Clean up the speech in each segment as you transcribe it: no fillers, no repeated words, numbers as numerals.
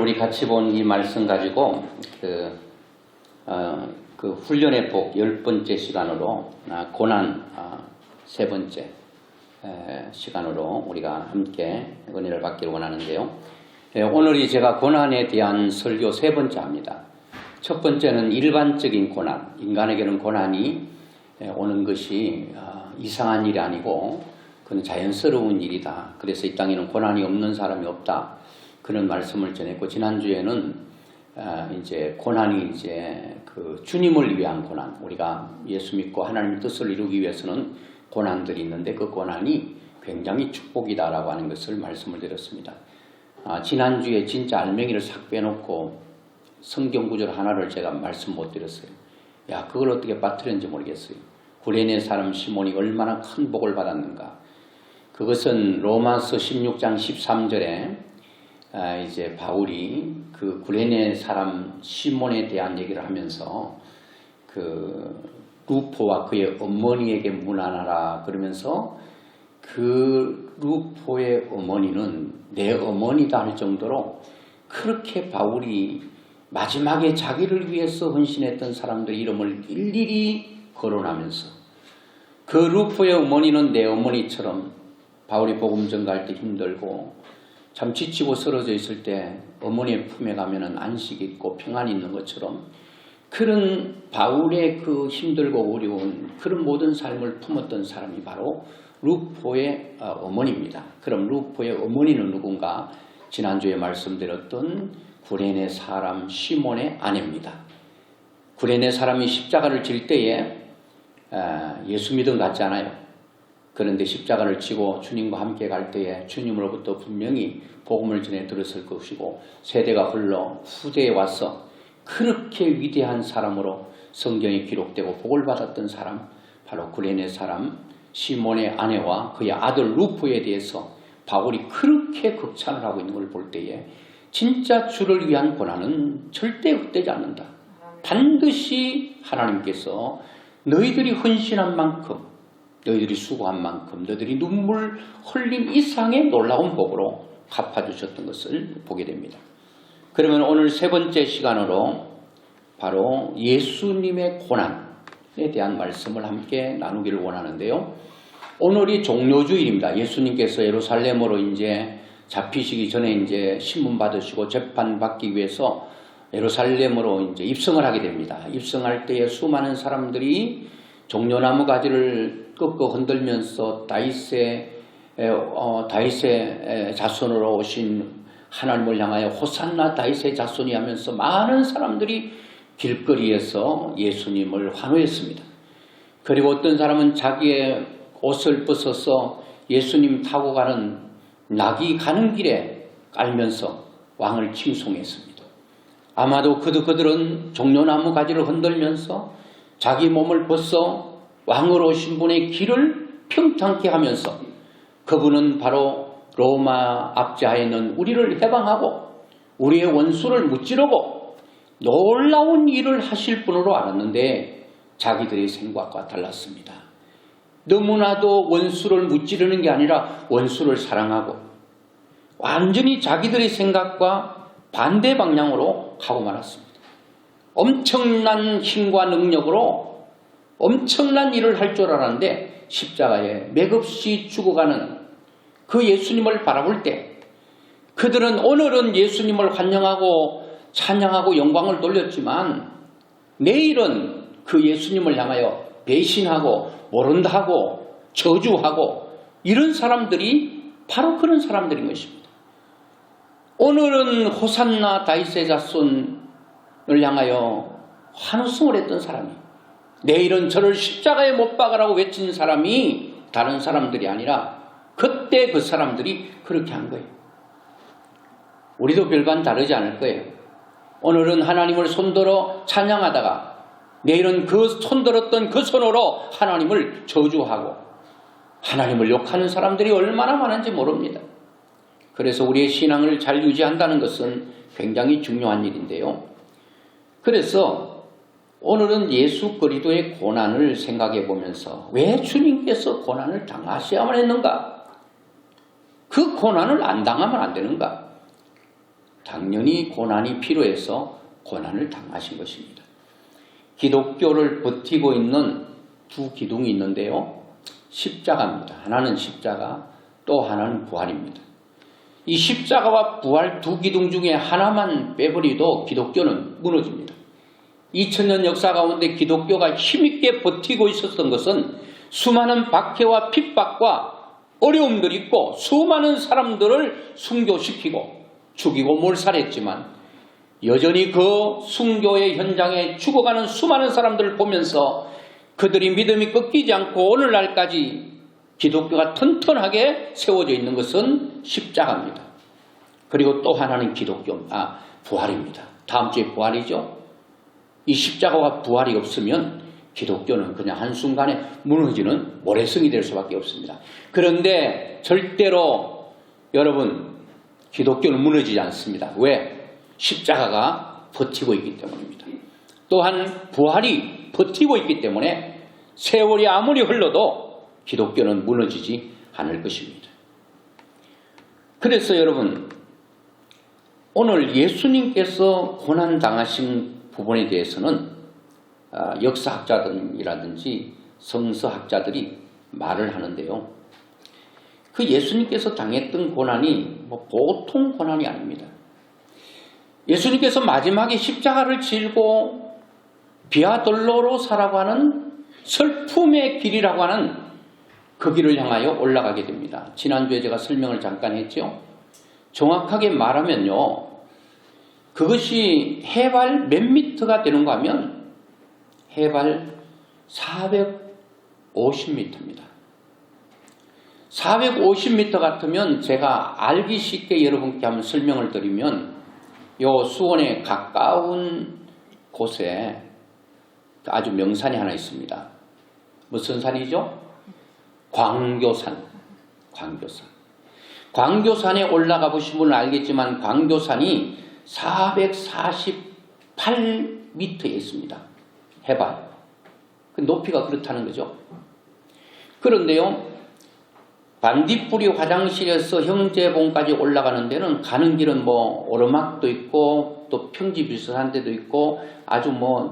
우리 같이 본 이 말씀 가지고 그 훈련의 복 10번째 시간으로 고난 3번째 시간으로 우리가 함께 은혜를 받기를 원하는데요. 오늘이 제가 고난에 대한 설교 3번째 합니다. 첫 번째는 일반적인 고난, 인간에게는 고난이 오는 것이 이상한 일이 아니고 그건 자연스러운 일이다. 그래서 이 땅에는 고난이 없는 사람이 없다. 그런 말씀을 전했고, 지난주에는 이제 고난이 이제 그 주님을 위한 고난, 우리가 예수 믿고 하나님의 뜻을 이루기 위해서는 고난들이 있는데 그 고난이 굉장히 축복이다라고 하는 것을 말씀을 드렸습니다. 지난주에 진짜 알맹이를 싹 빼놓고 성경 구절 하나를 제가 말씀 못 드렸어요. 그걸 어떻게 빠뜨렸는지 모르겠어요. 구레네 사람 시몬이 얼마나 큰 복을 받았는가. 그것은 로마서 16장 13절에 이제 바울이 그 구레네 사람 시몬에 대한 얘기를 하면서 그 루포와 그의 어머니에게 문안하라 그러면서 그 루포의 어머니는 내 어머니다 할 정도로 그렇게 바울이 마지막에 자기를 위해서 헌신했던 사람들 이름을 일일이 거론하면서 그 루포의 어머니는 내 어머니처럼 바울이 복음 전가할 때 힘들고 참 지치고 쓰러져 있을 때 어머니의 품에 가면은 안식이 있고 평안이 있는 것처럼 그런 바울의 그 힘들고 어려운 그런 모든 삶을 품었던 사람이 바로 루포의 어머니입니다. 그럼 루포의 어머니는 누군가? 지난주에 말씀드렸던 구레네 사람 시몬의 아내입니다. 구레네 사람이 십자가를 질 때에 예수 믿은 것 같지 않아요. 그런데 십자가를 지고 주님과 함께 갈 때에 주님으로부터 분명히 복음을 전해 들었을 것이고 세대가 흘러 후대에 와서 그렇게 위대한 사람으로 성경에 기록되고 복을 받았던 사람, 바로 구레네 사람 시몬의 아내와 그의 아들 루포에 대해서 바울이 그렇게 극찬을 하고 있는 걸 볼 때에 진짜 주를 위한 고난은 절대 헛되지 않는다. 반드시 하나님께서 너희들이 헌신한 만큼, 너희들이 수고한 만큼, 너희들이 눈물 흘린 이상의 놀라운 복으로 갚아주셨던 것을 보게 됩니다. 그러면 오늘 3번째 시간으로 바로 예수님의 고난에 대한 말씀을 함께 나누기를 원하는데요. 오늘이 종료주일입니다. 예수님께서 예루살렘으로 이제 잡히시기 전에 이제 신문 받으시고 재판 받기 위해서 예루살렘으로 이제 입성을 하게 됩니다. 입성할 때에 수많은 사람들이 종려나무 가지를 꺾어 흔들면서 다윗의 자손으로 오신 하나님을 향하여 호산나 다윗의 자손이 하면서 많은 사람들이 길거리에서 예수님을 환호했습니다. 그리고 어떤 사람은 자기의 옷을 벗어서 예수님 타고 가는 낙이 가는 길에 깔면서 왕을 칭송했습니다. 아마도 그들은 종려나무 가지를 흔들면서 자기 몸을 벗어 왕으로 오신 분의 길을 평탄케 하면서 그분은 바로 로마 압제하에 있는 우리를 해방하고 우리의 원수를 무찌르고 놀라운 일을 하실 분으로 알았는데 자기들의 생각과 달랐습니다. 너무나도 원수를 무찌르는 게 아니라 원수를 사랑하고 완전히 자기들의 생각과 반대 방향으로 가고 말았습니다. 엄청난 힘과 능력으로 엄청난 일을 할 줄 알았는데 십자가에 맥없이 죽어가는 그 예수님을 바라볼 때 그들은 오늘은 예수님을 환영하고 찬양하고 영광을 돌렸지만 내일은 그 예수님을 향하여 배신하고 모른다 하고 저주하고 이런 사람들이 바로 그런 사람들인 것입니다. 오늘은 호산나 다윗의 자손을 향하여 환호성을 했던 사람이 내일은 저를 십자가에 못 박으라고 외친 사람이 다른 사람들이 아니라 그때 그 사람들이 그렇게 한 거예요. 우리도 별반 다르지 않을 거예요. 오늘은 하나님을 손들어 찬양하다가 내일은 그 손들었던 그 손으로 하나님을 저주하고 하나님을 욕하는 사람들이 얼마나 많은지 모릅니다. 그래서 우리의 신앙을 잘 유지한다는 것은 굉장히 중요한 일인데요. 그래서 오늘은 예수 그리스도의 고난을 생각해 보면서 왜 주님께서 고난을 당하셔야만 했는가? 그 고난을 안 당하면 안 되는가? 당연히 고난이 필요해서 고난을 당하신 것입니다. 기독교를 버티고 있는 두 기둥이 있는데요. 십자가입니다. 하나는 십자가, 또 하나는 부활입니다. 이 십자가와 부활 두 기둥 중에 하나만 빼버리도 기독교는 무너집니다. 2000년 역사 가운데 기독교가 힘있게 버티고 있었던 것은 수많은 박해와 핍박과 어려움들이 있고 수많은 사람들을 순교시키고 죽이고 몰살했지만 여전히 그 순교의 현장에 죽어가는 수많은 사람들을 보면서 그들이 믿음이 꺾이지 않고 오늘날까지 기독교가 튼튼하게 세워져 있는 것은 십자가입니다. 그리고 또 하나는 부활입니다. 다음 주에 부활이죠. 이 십자가와 부활이 없으면 기독교는 그냥 한순간에 무너지는 모래성이 될 수밖에 없습니다. 그런데 절대로 여러분 기독교는 무너지지 않습니다. 왜? 십자가가 버티고 있기 때문입니다. 또한 부활이 버티고 있기 때문에 세월이 아무리 흘러도 기독교는 무너지지 않을 것입니다. 그래서 여러분 오늘 예수님께서 고난당하신 부분에 대해서는 역사학자들이라든지 성서학자들이 말을 하는데요. 그 예수님께서 당했던 고난이 보통 고난이 아닙니다. 예수님께서 마지막에 십자가를 질고 비아 돌로로사라고 하는 슬픔의 길이라고 하는 그 길을 향하여 올라가게 됩니다. 지난주에 제가 설명을 잠깐 했죠. 정확하게 말하면요. 그것이 해발 몇 미터가 되는가 하면 해발 450m입니다. 450m 같으면 제가 알기 쉽게 여러분께 한번 설명을 드리면 요 수원에 가까운 곳에 아주 명산이 하나 있습니다. 무슨 산이죠? 광교산. 광교산에 올라가 보신 분은 알겠지만 광교산이 448m에 있습니다. 해발. 그 높이가 그렇다는 거죠. 그런데요. 반딧불이 화장실에서 형제봉까지 올라가는 데는 가는 길은 오르막도 있고 또 평지 비슷한 데도 있고 아주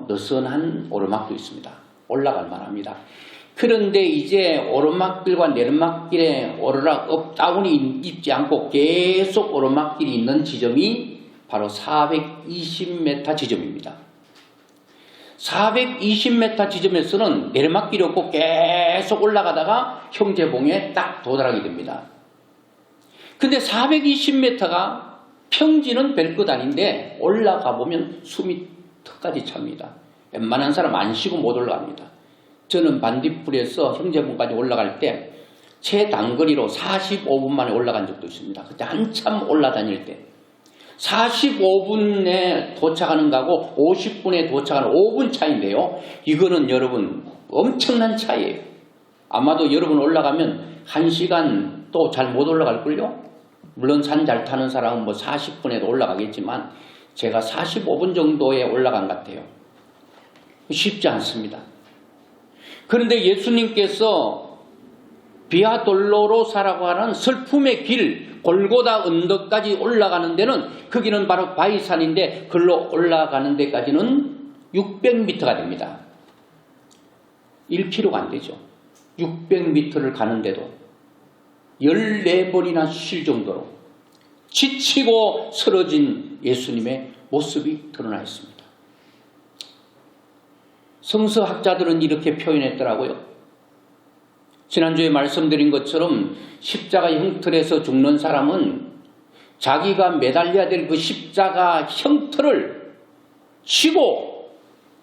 느슨한 오르막도 있습니다. 올라갈 만합니다. 그런데 이제 오르막길과 내리막길에 오르락 업다운이 있지 않고 계속 오르막길이 있는 지점이 바로 420m 지점입니다. 420m 지점에서는 내리막길이 없고 계속 올라가다가 형제봉에 딱 도달하게 됩니다. 근데 420m가 평지는 별것 아닌데 올라가 보면 숨이 턱까지 찹니다. 웬만한 사람 안 쉬고 못 올라갑니다. 저는 반딧불에서 형제봉까지 올라갈 때 최단거리로 45분 만에 올라간 적도 있습니다. 그때 한참 올라다닐 때 45분에 도착하는 거하고 50분에 도착하는 5분 차이인데요. 이거는 여러분 엄청난 차이예요. 아마도 여러분 올라가면 1시간 또 잘 못 올라갈걸요? 물론 산 잘 타는 사람은 40분에도 올라가겠지만 제가 45분 정도에 올라간 것 같아요. 쉽지 않습니다. 그런데 예수님께서 비아 돌로로사라고 하는 슬픔의 길 골고다 언덕까지 올라가는 데는 그 길은 바로 바위산인데 글로 올라가는 데까지는 600m가 됩니다. 1km가 안 되죠. 600m를 가는데도 14번이나 쉴 정도로 지치고 쓰러진 예수님의 모습이 드러나 있습니다. 성서학자들은 이렇게 표현했더라고요. 지난주에 말씀드린 것처럼 십자가 형틀에서 죽는 사람은 자기가 매달려야 될 그 십자가 형틀을 치고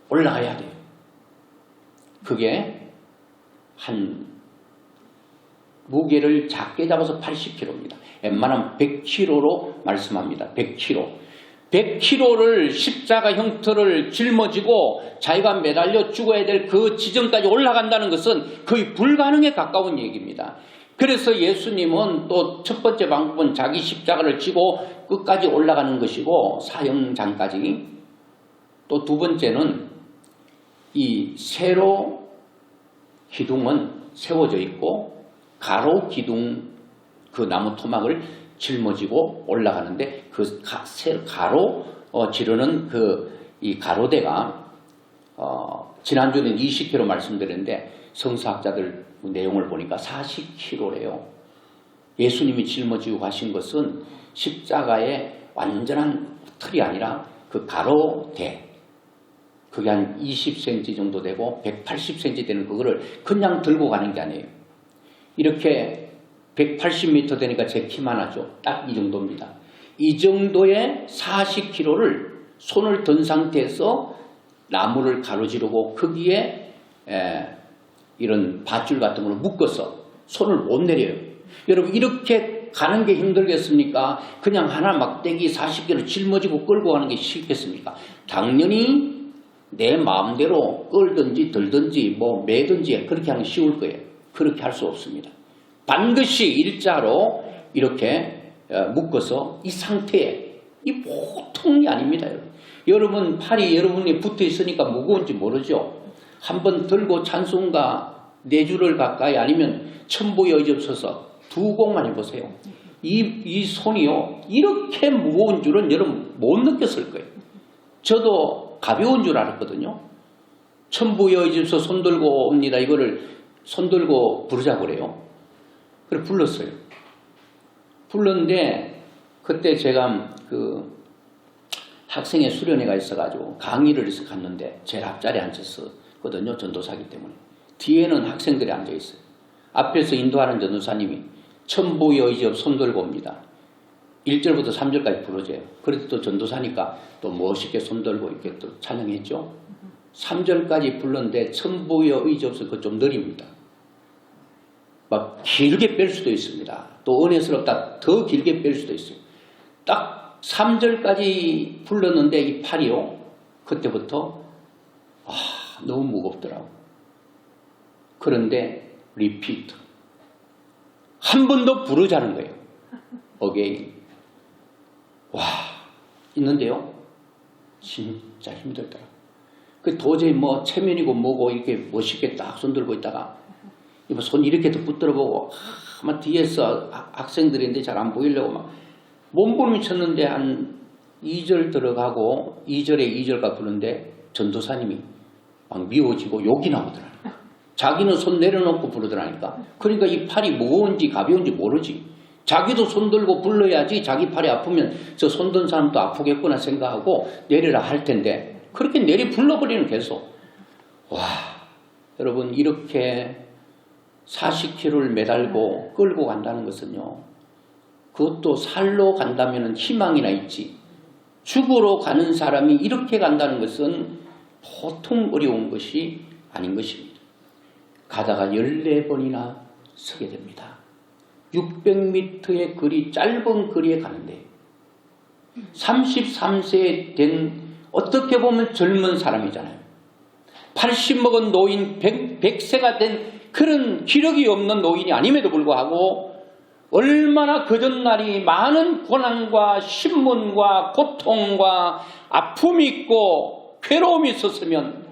올라가야 돼요. 그게 한 무게를 작게 잡아서 80kg입니다. 웬만하면 100kg로 말씀합니다. 100kg. 100kg를 십자가 형틀을 짊어지고 자기가 매달려 죽어야 될 그 지점까지 올라간다는 것은 거의 불가능에 가까운 얘기입니다. 그래서 예수님은 또 첫 번째 방법은 자기 십자가를 지고 끝까지 올라가는 것이고 사형장까지, 또 두 번째는 이 세로 기둥은 세워져 있고 가로 기둥 그 나무 토막을 짊어지고 올라가는데 그 가로 지르는 이 가로대가 지난주에는 20km 말씀드렸는데 성서학자들 내용을 보니까 40km래요. 예수님이 짊어지고 가신 것은 십자가의 완전한 틀이 아니라 그 가로대, 그게 한 20cm 정도 되고 180cm 되는 그거를 그냥 들고 가는 게 아니에요. 이렇게 180m 되니까 제 키만 하죠. 딱 이 정도입니다. 이 정도의 40km를 손을 든 상태에서 나무를 가로지르고 거기에 이런 밧줄 같은 걸 묶어서 손을 못 내려요. 여러분 이렇게 가는 게 힘들겠습니까? 그냥 하나 막대기 40km 짊어지고 끌고 가는 게 쉽겠습니까? 당연히 내 마음대로 끌든지 들든지 매든지 그렇게 하면 쉬울 거예요. 그렇게 할 수 없습니다. 반드시 일자로 이렇게 묶어서 이 상태에, 이 보통이 아닙니다. 여러분 팔이 여러분이 붙어 있으니까 무거운지 모르죠. 한번 들고 찬송가 4줄을 가까이 아니면 천부에 의지없어서 2곡만 해보세요. 이 손이요 이렇게 무거운 줄은 여러분 못 느꼈을 거예요. 저도 가벼운 줄 알았거든요. 천부에 의지없어 손 들고 옵니다. 이거를 손 들고 부르자고 그래요. 그래 불렀어요. 불렀는데 그때 제가 그 학생회 수련회가 있어가지고 강의를 해서 갔는데 제일 앞자리에 앉았었거든요. 전도사기 때문에. 뒤에는 학생들이 앉아있어요. 앞에서 인도하는 전도사님이 천부에 의지없어 손 들고 옵니다. 1절부터 3절까지 부르줘요. 그래도 또 전도사니까 또 멋있게 손 들고 이렇게 또 찬양했죠. 3절까지 불렀는데 천부에 의지없어 그거 좀 느립니다. 막 길게 뺄 수도 있습니다. 또 은혜스럽다 더 길게 뺄 수도 있어요. 딱 3절까지 불렀는데 이 팔이요. 그때부터 너무 무겁더라고. 그런데 리피트. 한 번 더 부르자는 거예요. 어게인. 와 있는데요. 진짜 힘들더라고. 그 도저히 체면이고 뭐고 이렇게 멋있게 딱 손 들고 있다가 손 이렇게 또 붙들어 보고 아마 뒤에서 학생들인데 잘 안 보이려고 막 몸부림이 쳤는데 한 2절 들어가고 2절에 2절가 부르는데 전도사님이 막 미워지고 욕이 나오더라니까. 자기는 손 내려놓고 부르더라니까. 그러니까 이 팔이 무거운지 가벼운지 모르지. 자기도 손 들고 불러야지 자기 팔이 아프면 저 손 든 사람도 아프겠구나 생각하고 내리라 할 텐데 그렇게 내리 불러버리는 계속. 와 여러분 이렇게 40km를 매달고 끌고 간다는 것은요. 그것도 살로 간다면 희망이나 있지. 죽으러 가는 사람이 이렇게 간다는 것은 보통 어려운 것이 아닌 것입니다. 가다가 14번이나 서게 됩니다. 600m의 거리, 짧은 거리에 가는데 33세 된 어떻게 보면 젊은 사람이잖아요. 80 먹은 노인, 100세가 된 그런 기력이 없는 노인이 아님에도 불구하고 얼마나 그 전날이 많은 고난과 신문과 고통과 아픔이 있고 괴로움이 있었으면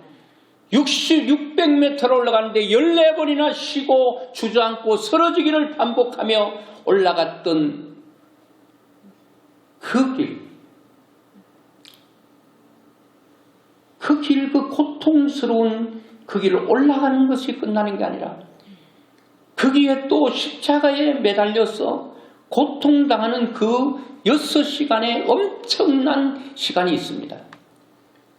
600m를 올라가는데 14번이나 쉬고 주저앉고 쓰러지기를 반복하며 올라갔던 그 길, 그 고통스러운 그 길을 올라가는 것이 끝나는 게 아니라 거기에 또 십자가에 매달려서 고통당하는 그 6시간의 엄청난 시간이 있습니다.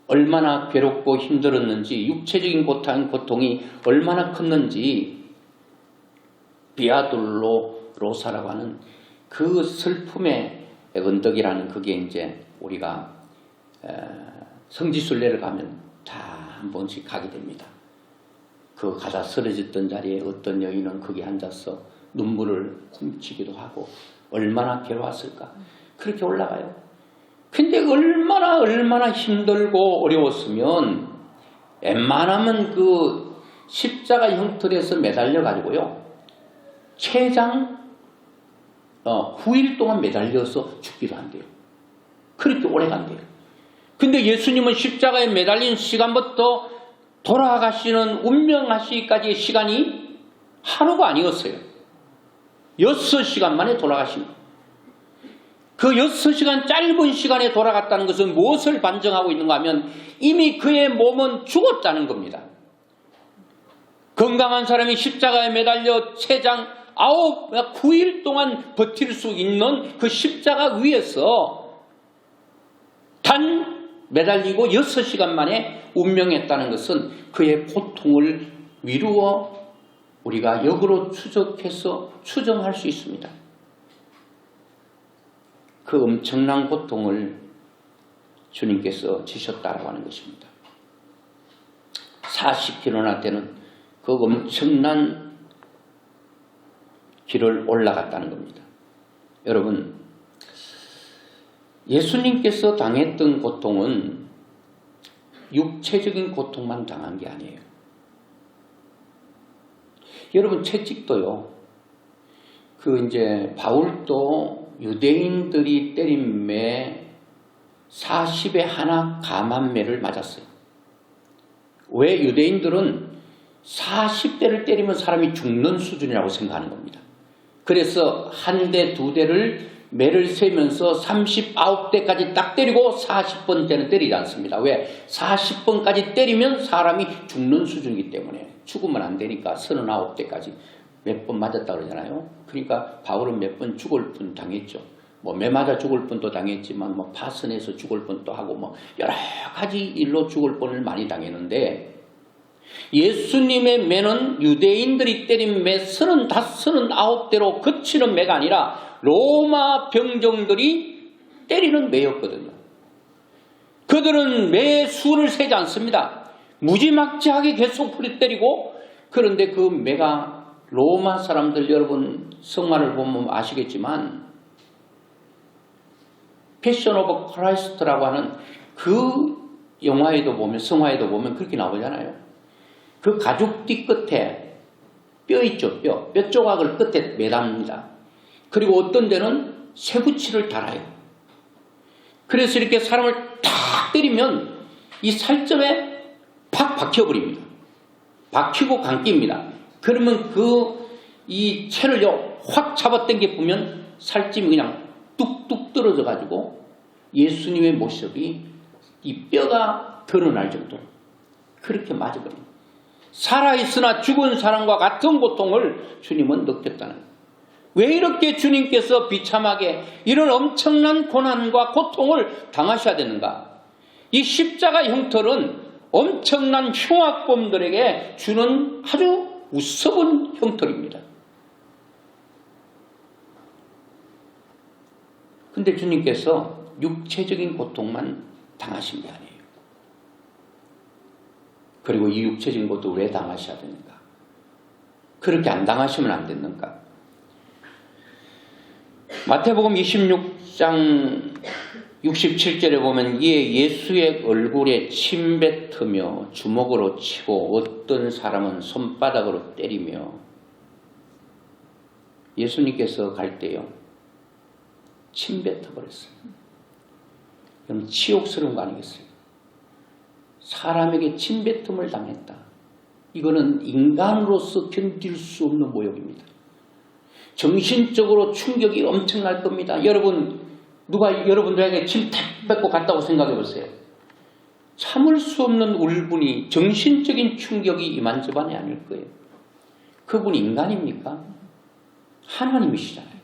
얼마나 괴롭고 힘들었는지 육체적인 고통이 얼마나 컸는지 비아돌로로사라고 하는 그 슬픔의 언덕이라는 그게 이제 우리가 성지순례를 가면 다 한 번씩 가게 됩니다. 그 가다 쓰러졌던 자리에 어떤 여인은 거기 앉아서 눈물을 훔치기도 하고 얼마나 괴로웠을까. 그렇게 올라가요. 근데 얼마나 힘들고 어려웠으면 웬만하면 그 십자가 형틀에서 매달려 가지고요. 최장 9일 동안 매달려서 죽기도 한대요. 그렇게 오래 간대요. 근데 예수님은 십자가에 매달린 시간부터 돌아가시는 운명하시기까지의 시간이 하루가 아니었어요. 6시간 만에 돌아가십니다. 그 6시간 짧은 시간에 돌아갔다는 것은 무엇을 반증하고 있는가 하면 이미 그의 몸은 죽었다는 겁니다. 건강한 사람이 십자가에 매달려 3장 9일 동안 버틸 수 있는 그 십자가 위에서 단 매달리고 6시간 만에 운명했다는 것은 그의 고통을 미루어 우리가 역으로 추적해서 추정할 수 있습니다. 그 엄청난 고통을 주님께서 지셨다고 하는 것입니다. 40km나 되는 그 엄청난 길을 올라갔다는 겁니다. 여러분, 예수님께서 당했던 고통은 육체적인 고통만 당한 게 아니에요. 여러분, 채찍도요. 바울도 유대인들이 때린 매 40에 하나 감한 매를 맞았어요. 왜? 유대인들은 40대를 때리면 사람이 죽는 수준이라고 생각하는 겁니다. 그래서 한 대, 두 대를 매를 세면서 39대까지 딱 때리고 40번째는 때리지 않습니다. 왜? 40번까지 때리면 사람이 죽는 수준이기 때문에 죽으면 안 되니까 39대까지 몇 번 맞았다 그러잖아요. 그러니까 바울은 몇 번 죽을 뻔 당했죠. 매 맞아 죽을 뻔도 당했지만 파선해서 죽을 뻔도 하고 여러 가지 일로 죽을 뻔을 많이 당했는데 예수님의 매는 유대인들이 때린 매 35, 39대로 그치는 매가 아니라 로마 병정들이 때리는 매였거든요. 그들은 매 수를 세지 않습니다. 무지막지하게 계속 때리고, 그런데 그 매가 로마 사람들, 여러분 성화를 보면 아시겠지만 패션 오브 크라이스트라고 하는 그 영화에도 보면, 성화에도 보면 그렇게 나오잖아요. 그 가죽 뒤끝에 뼈 있죠. 뼈 조각을 끝에 매답니다. 그리고 어떤 데는 쇠붙이를 달아요. 그래서 이렇게 사람을 탁 때리면 이 살점에 팍 박혀버립니다. 박히고 감깁니다. 그러면 이 채를요 확 잡아당겨 보면 살찜이 그냥 뚝뚝 떨어져 가지고 예수님의 모습이 이 뼈가 드러날 정도로 그렇게 맞아버립니다. 살아있으나 죽은 사람과 같은 고통을 주님은 느꼈다는 거예요. 왜 이렇게 주님께서 비참하게 이런 엄청난 고난과 고통을 당하셔야 되는가? 이 십자가 형틀은 엄청난 흉악범들에게 주는 아주 우스운 형틀입니다. 근데 주님께서 육체적인 고통만 당하신 게 아니에요. 그리고 이 육체적인 것도 왜 당하셔야 되는가? 그렇게 안 당하시면 안 됐는가? 마태복음 26장 67절에 보면 이에 예수의 얼굴에 침 뱉으며 주먹으로 치고 어떤 사람은 손바닥으로 때리며, 예수님께서 갈 때요 침 뱉어버렸어요. 그럼 치욕스러운 거 아니겠어요? 사람에게 침뱉음을 당했다. 이거는 인간으로서 견딜 수 없는 모욕입니다. 정신적으로 충격이 엄청날 겁니다. 여러분, 누가 여러분들에게 침 탁 뱉고 갔다고 생각해 보세요. 참을 수 없는 울분이, 정신적인 충격이 이만저만이 아닐 거예요. 그분이 인간입니까? 하나님이시잖아요.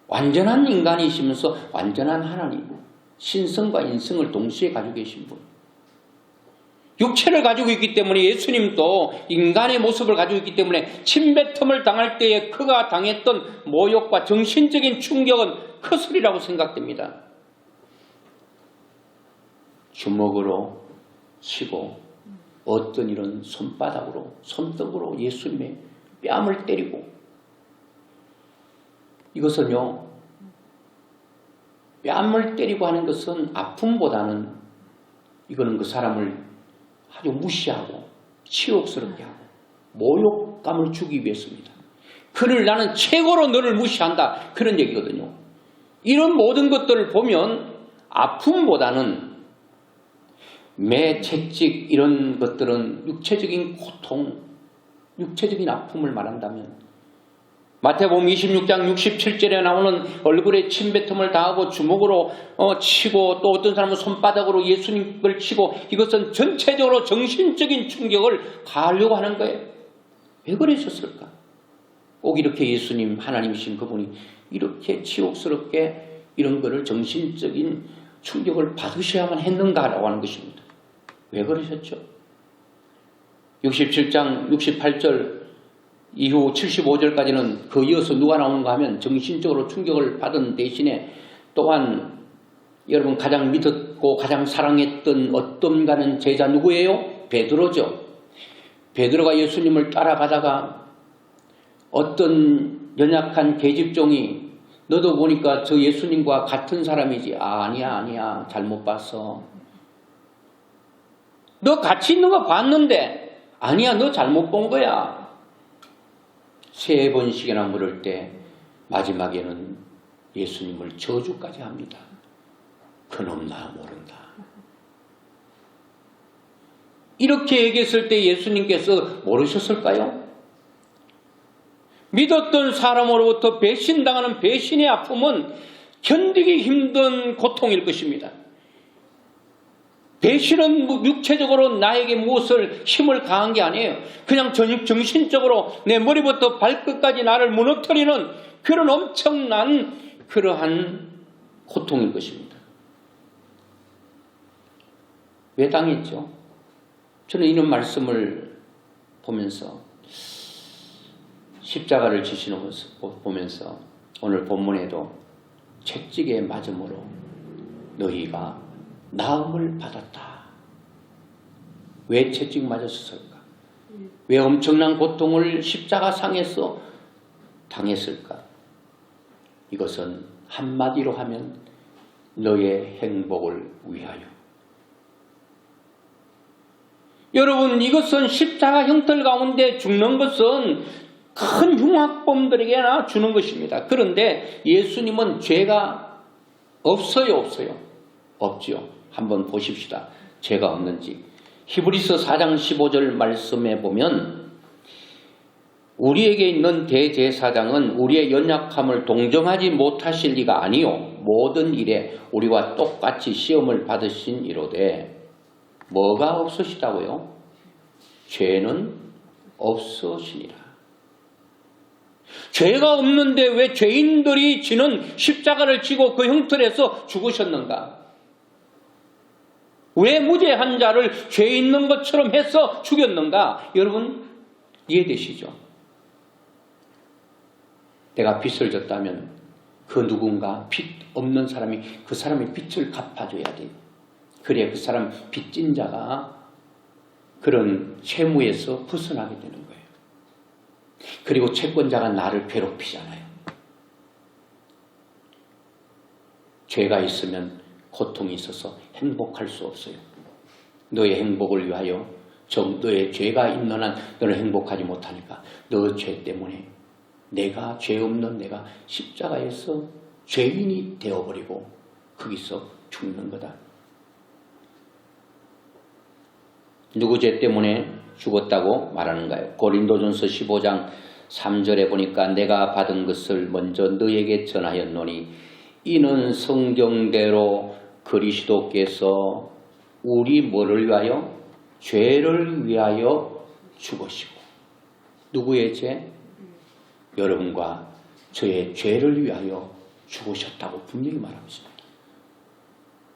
완전한 인간이시면서 완전한 하나님, 신성과 인성을 동시에 가지고 계신 분. 육체를 가지고 있기 때문에, 예수님도 인간의 모습을 가지고 있기 때문에 침뱉음을 당할 때에 그가 당했던 모욕과 정신적인 충격은 크으리라고 생각됩니다. 주먹으로 치고 어떤 일은 손바닥으로, 손등으로 예수님의 뺨을 때리고, 이것은요 뺨을 때리고 하는 것은 아픔보다는 이거는 그 사람을 아주 무시하고 치욕스럽게 하고 모욕감을 주기 위해서입니다. 그를 나는 최고로 너를 무시한다, 그런 얘기거든요. 이런 모든 것들을 보면 아픔보다는 매, 채찍 이런 것들은 육체적인 고통, 육체적인 아픔을 말한다면 마태복음 26장 67절에 나오는 얼굴에 침뱉음을 당하고 주먹으로 치고 또 어떤 사람은 손바닥으로 예수님을 치고 이것은 전체적으로 정신적인 충격을 가하려고 하는 거예요. 왜 그러셨을까? 꼭 이렇게 예수님 하나님이신 그분이 이렇게 치욕스럽게 이런 거를 정신적인 충격을 받으셔야만 했는가라고 하는 것입니다. 왜 그러셨죠? 67장 68절 이후 75절까지는 그 이어서 누가 나오는가 하면 정신적으로 충격을 받은 대신에 또한 여러분 가장 믿었고 가장 사랑했던 어떤 가는 제자 누구예요? 베드로죠. 베드로가 예수님을 따라가다가 어떤 연약한 계집종이 너도 보니까 저 예수님과 같은 사람이지. 아니야 잘못 봤어. 너 같이 있는 거 봤는데 아니야 너 잘못 본 거야. 3번씩이나 물을 때 마지막에는 예수님을 저주까지 합니다. 그놈 나 모른다. 이렇게 얘기했을 때 예수님께서 모르셨을까요? 믿었던 사람으로부터 배신당하는 배신의 아픔은 견디기 힘든 고통일 것입니다. 배신은 육체적으로 나에게 무엇을 힘을 가한 게 아니에요. 그냥 정신적으로 내 머리부터 발끝까지 나를 무너뜨리는 그런 엄청난 그러한 고통일 것입니다. 왜 당했죠? 저는 이런 말씀을 보면서 십자가를 지시는 것을 보면서 오늘 본문에도 채찍에 맞음으로 너희가 나음을 받았다. 왜 채찍 맞았을까? 왜 엄청난 고통을 십자가상에서 당했을까? 이것은 한마디로 하면 너의 행복을 위하여. 여러분 이것은 십자가 형틀 가운데 죽는 것은 큰 흉악범들에게나 주는 것입니다. 그런데 예수님은 죄가 없어요? 없지요. 한번 보십시다. 죄가 없는지. 히브리서 4장 15절 말씀에 보면 우리에게 있는 대제사장은 우리의 연약함을 동정하지 못하실 리가 아니요 모든 일에 우리와 똑같이 시험을 받으신 이로되 뭐가 없으시다고요? 죄는 없으시니라. 죄가 없는데 왜 죄인들이 지는 십자가를 지고 그 형틀에서 죽으셨는가? 왜 무죄한 자를 죄 있는 것처럼 해서 죽였는가? 여러분 이해되시죠? 내가 빚을 졌다면 그 누군가 빚 없는 사람이 그 사람의 빚을 갚아줘야 돼요. 그래야 그 사람 빚진 자가 그런 채무에서 벗어나게 되는 거예요. 그리고 채권자가 나를 괴롭히잖아요. 죄가 있으면 고통이 있어서 행복할 수 없어요. 너의 행복을 위하여 너의 죄가 있는 한 너는 행복하지 못하니까 너 죄 때문에 내가 죄 없는 내가 십자가에서 죄인이 되어버리고 거기서 죽는 거다. 누구 죄 때문에 죽었다고 말하는가요? 고린도전서 15장 3절에 보니까 내가 받은 것을 먼저 너에게 전하였노니 이는 성경대로 그리스도께서 우리 뭐를 위하여? 죄를 위하여 죽으시고. 누구의 죄? 여러분과 저의 죄를 위하여 죽으셨다고 분명히 말하고 있습니다.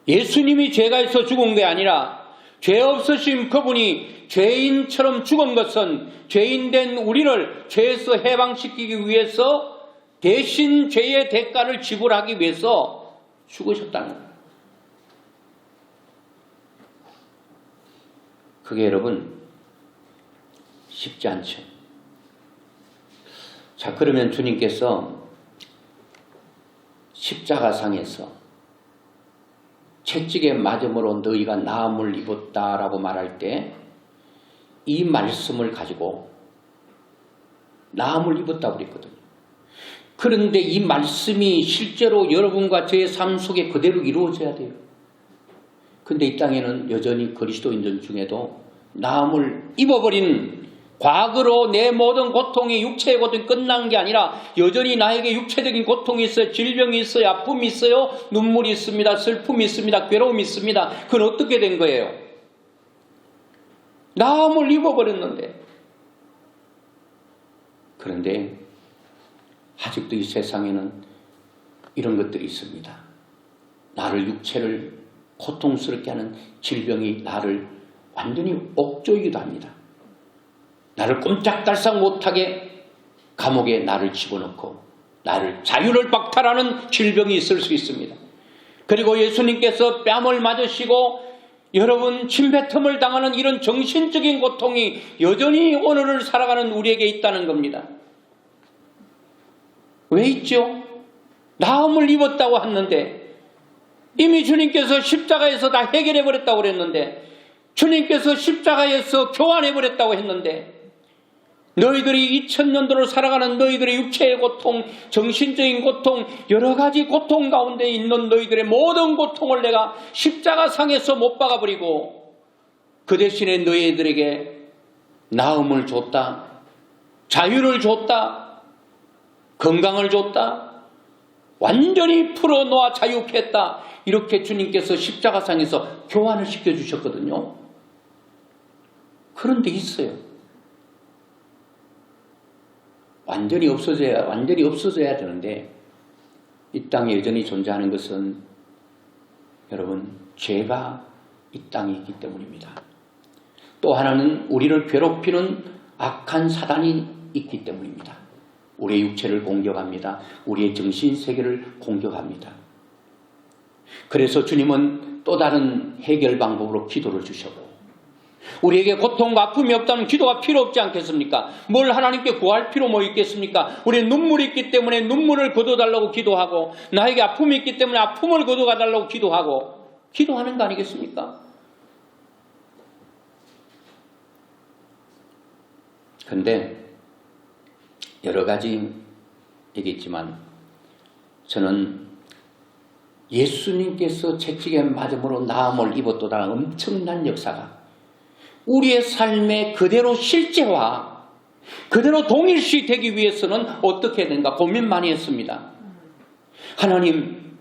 예수님이 죄가 있어 죽은 게 아니라 죄 없으신 그분이 죄인처럼 죽은 것은 죄인된 우리를 죄에서 해방시키기 위해서 대신 죄의 대가를 지불하기 위해서 죽으셨다는 거예요. 그게 여러분 쉽지 않죠. 자, 그러면 주님께서 십자가상에서 채찍에 맞음으로 너희가 나음을 입었다라고 말할 때 이 말씀을 가지고 나음을 입었다고 그랬거든요. 그런데 이 말씀이 실제로 여러분과 저의 삶 속에 그대로 이루어져야 돼요. 근데 이 땅에는 여전히 그리스도인들 중에도 나음을 입어버린 과거로 내 모든 고통이 육체의 고통이 끝난 게 아니라 여전히 나에게 육체적인 고통이 있어요. 질병이 있어요. 아픔이 있어요. 눈물이 있습니다. 슬픔이 있습니다. 괴로움이 있습니다. 그건 어떻게 된 거예요? 나음을 입어버렸는데. 그런데 아직도 이 세상에는 이런 것들이 있습니다. 나를 육체를 고통스럽게 하는 질병이 나를 완전히 옥조이기도 합니다. 나를 꼼짝달싹 못하게 감옥에 나를 집어넣고 나를 자유를 박탈하는 질병이 있을 수 있습니다. 그리고 예수님께서 뺨을 맞으시고 여러분 침뱉음을 당하는 이런 정신적인 고통이 여전히 오늘을 살아가는 우리에게 있다는 겁니다. 왜 있죠? 나음을 입었다고 했는데 이미 주님께서 십자가에서 다 해결해버렸다고 그랬는데 주님께서 십자가에서 교환해버렸다고 했는데 너희들이 2000년도를 살아가는 너희들의 육체의 고통, 정신적인 고통, 여러 가지 고통 가운데 있는 너희들의 모든 고통을 내가 십자가상에서 못 박아버리고 그 대신에 너희들에게 나음을 줬다, 자유를 줬다, 건강을 줬다, 완전히 풀어놓아 자유케 했다. 이렇게 주님께서 십자가상에서 교환을 시켜주셨거든요. 그런데 있어요. 완전히 없어져야 되는데 이 땅에 여전히 존재하는 것은 여러분 죄가 이 땅에 있기 때문입니다. 또 하나는 우리를 괴롭히는 악한 사단이 있기 때문입니다. 우리의 육체를 공격합니다. 우리의 정신세계를 공격합니다. 그래서 주님은 또 다른 해결 방법으로 기도를 주셨고 우리에게 고통과 아픔이 없다면 기도가 필요 없지 않겠습니까? 뭘 하나님께 구할 필요 뭐 있겠습니까? 우리는 눈물이 있기 때문에 눈물을 거둬달라고 기도하고 나에게 아픔이 있기 때문에 아픔을 거둬가달라고 기도하고 기도하는 거 아니겠습니까? 그런데 여러 가지 얘기했지만 저는 예수님께서 채찍에 맞음으로 나음을 입었도다라는 엄청난 역사가 우리의 삶에 그대로 실제화, 그대로 동일시 되기 위해서는 어떻게 해야 되는가 고민 많이 했습니다. 하나님,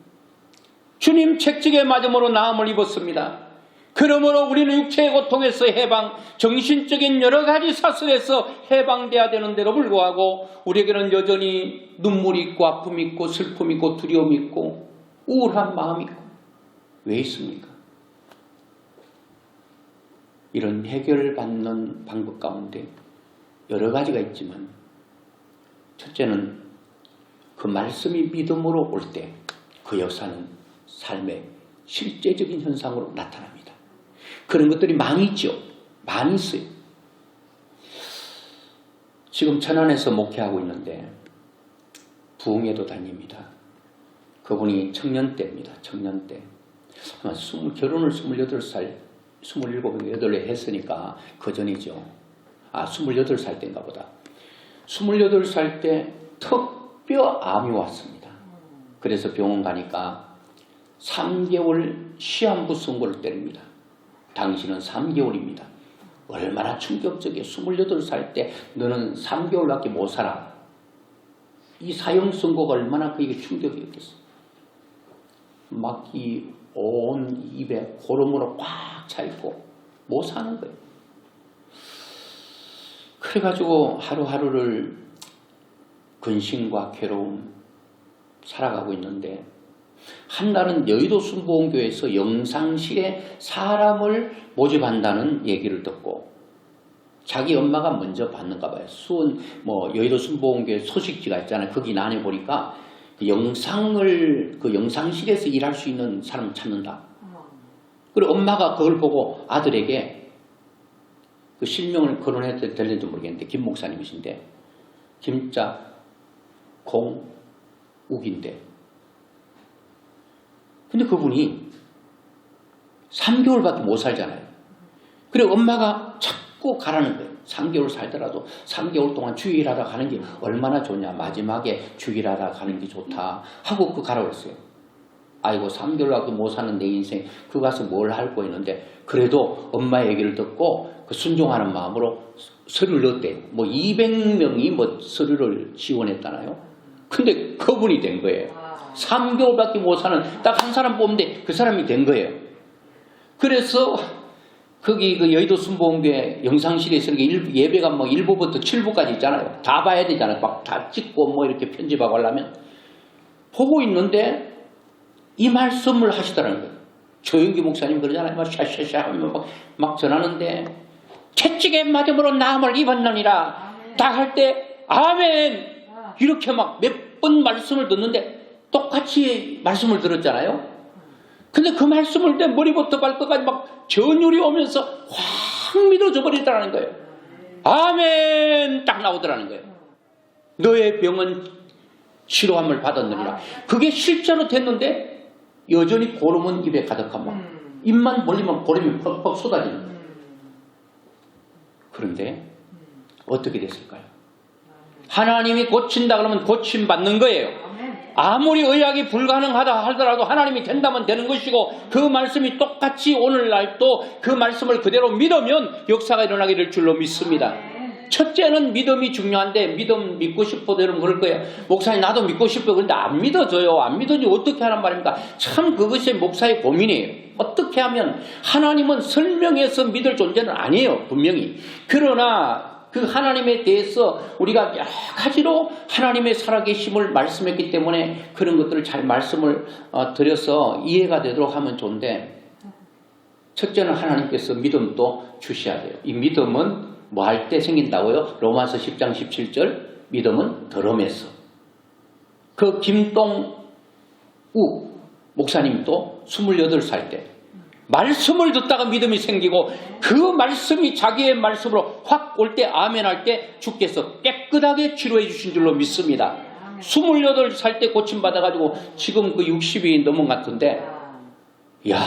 주님 채찍에 맞음으로 나음을 입었습니다. 그러므로 우리는 육체의 고통에서 해방, 정신적인 여러 가지 사슬에서 해방돼야 되는데도 불구하고 우리에게는 여전히 눈물이 있고 아픔이 있고 슬픔이 있고 두려움이 있고 우울한 마음이 있고 왜 있습니까? 이런 해결받는 방법 가운데 여러 가지가 있지만 첫째는 그 말씀이 믿음으로 올 때 그 역사는 삶의 실제적인 현상으로 나타납니다. 그런 것들이 많이 있죠. 많이 있어요. 지금 천안에서 목회하고 있는데 부흥회도 다닙니다. 그분이 청년 때입니다. 청년 때. 아마 결혼을 28살 27, 8에 했으니까 그 전이죠. 28살 때인가 보다. 28살 때 턱뼈암이 왔습니다. 그래서 병원 가니까 3개월 시한부 선고를 때립니다. 당신은 3개월입니다. 얼마나 충격적이에요. 28살 때 너는 3개월밖에 못 살아. 이 사형 선고가 얼마나 그에게 충격이었겠어. 막 이 온 입에 고름으로 꽉 차있고 못 사는 거예요. 그래가지고 하루하루를 근심과 괴로움 살아가고 있는데 한 날은 여의도 순복음교회에서 영상실에 사람을 모집한다는 얘기를 듣고 자기 엄마가 먼저 받는가 봐요. 수원 여의도 순복음교회 소식지가 있잖아요. 거기 난해 보니까 그 영상실에서 일할 수 있는 사람 찾는다. 그리고 엄마가 그걸 보고 아들에게 그 실명을 거론해도 될는지 모르겠는데 김 목사님이신데 김자 공욱인데 근데 그분이 3개월밖에 못 살잖아요. 그리고 엄마가 자꾸 가라는 거예요. 3개월 살더라도 3개월 동안 주일하다 가는 게 얼마나 좋냐. 마지막에 주일하다 가는 게 좋다 하고 가라고 했어요. 아이고 3개월밖에 못 사는 내 인생 그 가서 뭘 할고 했는데 그래도 엄마 얘기를 듣고 그 순종하는 마음으로 서류를 넣었대요. 뭐 200명이 뭐 서류를 지원했잖아요. 근데 그분이 된 거예요. 3개월밖에 못 사는 딱 한 사람 뽑는데 그 사람이 된 거예요. 그래서 거기 그 여의도 순복음교회 영상실에서 이렇게 예배가 뭐 1부부터 7부까지 있잖아요. 다 봐야 되잖아요. 막 다 찍고 뭐 이렇게 편집하고 하려면 보고 있는데 이 말씀을 하시더라는 거예요. 조영기 목사님 그러잖아요. 막 샤샤샤 하면 막 전하는데 채찍에 맞음으로 나음을 입었느니라 딱 할 때 아멘 이렇게 막 몇 번 말씀을 듣는데 똑같이 말씀을 들었잖아요. 근데 그 말씀을 내 머리부터 발끝까지 막 전율이 오면서 확 믿어져 버리더라는 거예요. 아멘 딱 나오더라는 거예요. 너의 병은 치료함을 받았느니라. 그게 실제로 됐는데 여전히 고름은 입에 가득하면 입만 벌리면 고름이 퍽퍽 쏟아지는 거예요. 그런데 어떻게 됐을까요? 하나님이 고친다 그러면 고침받는 거예요. 아무리 의학이 불가능하다 하더라도 하나님이 된다면 되는 것이고 그 말씀이 똑같이 오늘날도 그 말씀을 그대로 믿으면 역사가 일어나게 될 줄로 믿습니다. 첫째는 믿음이 중요한데 믿음 믿고 싶어도 여러분 그럴 거예요. 목사님 나도 믿고 싶어요. 그런데 안 믿어져요. 안 믿어지면 어떻게 하란 말입니까? 참 그것이 목사의 고민이에요. 어떻게 하면 하나님은 설명해서 믿을 존재는 아니에요. 분명히. 그러나 그 하나님에 대해서 우리가 여러 가지로 하나님의 살아계심을 말씀했기 때문에 그런 것들을 잘 말씀을 드려서 이해가 되도록 하면 좋은데 첫째는 하나님께서 믿음도 주셔야 돼요. 이 믿음은 뭐 할 때 생긴다고요? 로마서 10장 17절 믿음은 덜음에서. 그 김동욱 목사님도 28살 때 말씀을 듣다가 믿음이 생기고 그 말씀이 자기의 말씀으로 확 올 때 아멘 할 때 주께서 깨끗하게 치료해 주신 줄로 믿습니다. 28살 때 고침받아가지고 지금 그 60이 넘은 것 같은데 이야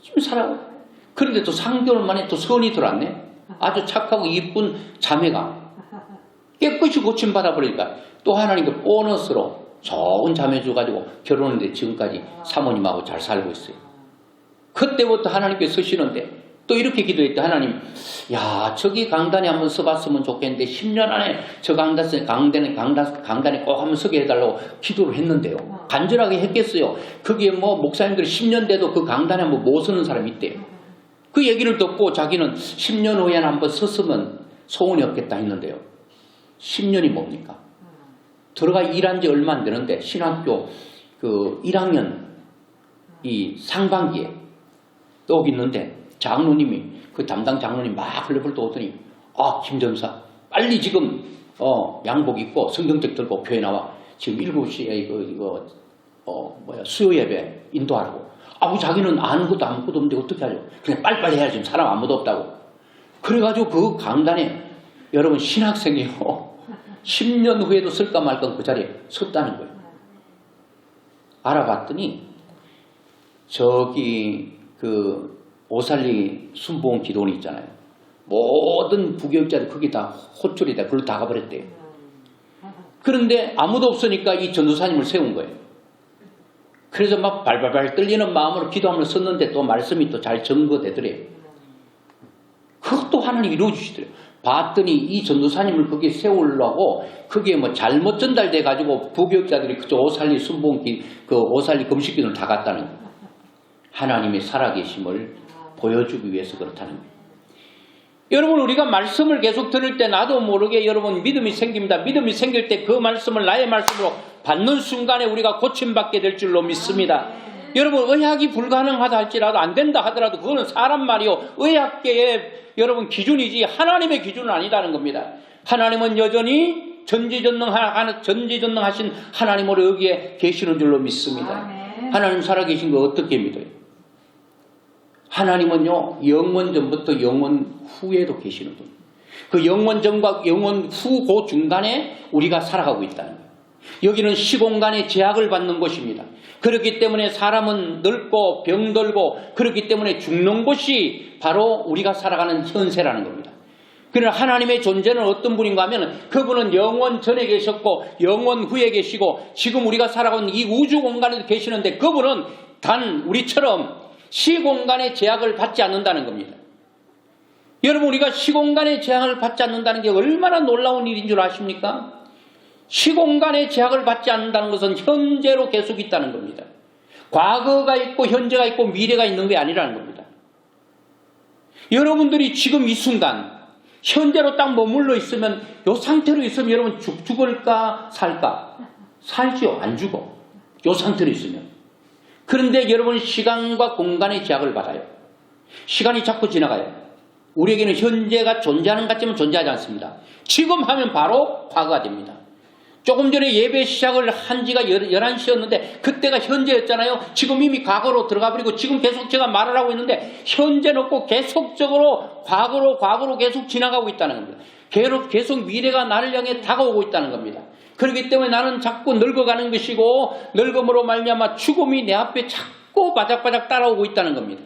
지금 살아. 그런데 또 3개월 만에 또 선이 들어왔네. 아주 착하고 이쁜 자매가 깨끗이 고침받아 버리니까 또 하나님께 보너스로 좋은 자매 줘가지고 결혼했는데 지금까지 사모님하고 잘 살고 있어요. 그때부터 하나님께 서시는데 또 이렇게 기도했대. 하나님 야 저기 강단에 한번 서봤으면 좋겠는데 10년 안에 저 강단에 꼭 한번 서게 해달라고 기도를 했는데요. 간절하게 했겠어요. 그게 뭐 목사님들이 10년 돼도 그 강단에 한번 못 서는 사람이 있대요. 그 얘기를 듣고 자기는 10년 후에 한번 섰으면 소원이 없겠다 했는데요. 10년이 뭡니까? 들어가 일한 지 얼마 안 되는데 신학교 그 1학년 이 상반기에 또 있는데 장로님이 그 담당 장로님 막 흘러불 오더니 김전사 빨리 지금 양복 입고 성경책 들고 교회 나와 지금 7시에 수요 예배 인도하라고. 자기는 아는 것도 아무것도 없는데 어떻게 하죠? 그냥 빨리빨리 해야지. 지금 사람 아무도 없다고. 그래가지고 그 강단에 여러분 신학생이요. 10년 후에도 쓸까 말까 그 자리에 섰다는 거예요. 알아봤더니 저기 그 오살리 순복음 기도원이 있잖아요. 모든 부교육자들 거기 다 호출이 다 그걸로 다 가버렸대요. 그런데 아무도 없으니까 이 전도사님을 세운 거예요. 그래서 막 발발발 떨리는 마음으로 기도하면서 썼는데 또 말씀이 또 잘 전거되더래요. 그것도 하나님 이루어주시더래요. 봤더니 이 전도사님을 거기에 세우려고 그게 뭐 잘못 전달돼가지고 부교육자들이 그쪽 오살리 순복음 그 오살리 금식기도를 다 갔다는 거예요. 하나님의 살아계심을 보여주기 위해서 그렇다는 거예요. 여러분 우리가 말씀을 계속 들을 때 나도 모르게 여러분 믿음이 생깁니다. 믿음이 생길 때 그 말씀을 나의 말씀으로 받는 순간에 우리가 고침받게 될 줄로 믿습니다. 여러분 의학이 불가능하다 할지라도 안 된다 하더라도 그거는 사람 말이요. 의학계의 여러분 기준이지 하나님의 기준은 아니다는 겁니다. 하나님은 여전히 전지전능하신 하나님으로 여기에 계시는 줄로 믿습니다. 하나님 살아계신 거 어떻게 믿어요? 하나님은요 영원 전부터 영원 후에도 계시는 분. 그 영원 전과 영원 후 그 중간에 우리가 살아가고 있다는 거예요. 여기는 시공간의 제약을 받는 곳입니다. 그렇기 때문에 사람은 늙고 병들고 그렇기 때문에 죽는 곳이 바로 우리가 살아가는 현세라는 겁니다. 그러나 하나님의 존재는 어떤 분인가 하면 그분은 영원 전에 계셨고 영원 후에 계시고 지금 우리가 살아가고 있는 이 우주 공간에도 계시는데 그분은 단 우리처럼 시공간의 제약을 받지 않는다는 겁니다. 여러분, 우리가 시공간의 제약을 받지 않는다는 게 얼마나 놀라운 일인 줄 아십니까? 시공간의 제약을 받지 않는다는 것은 현재로 계속 있다는 겁니다. 과거가 있고 현재가 있고 미래가 있는 게 아니라는 겁니다. 여러분들이 지금 이 순간 현재로 딱 머물러 있으면 이 상태로 있으면 여러분 죽을까 살까? 살지요. 안 죽어. 이 상태로 있으면. 그런데 여러분 시간과 공간의 제약을 받아요. 시간이 자꾸 지나가요. 우리에게는 현재가 존재하는 것 같지만 존재하지 않습니다. 지금 하면 바로 과거가 됩니다. 조금 전에 예배 시작을 한 지가 11시였는데 그때가 현재였잖아요. 지금 이미 과거로 들어가 버리고 지금 계속 제가 말을 하고 있는데 현재는 없고 계속적으로 과거로 계속 지나가고 있다는 겁니다. 계속 미래가 나를 향해 다가오고 있다는 겁니다. 그렇기 때문에 나는 자꾸 늙어가는 것이고 늙음으로 말미암아 죽음이 내 앞에 자꾸 바짝바짝 따라오고 있다는 겁니다.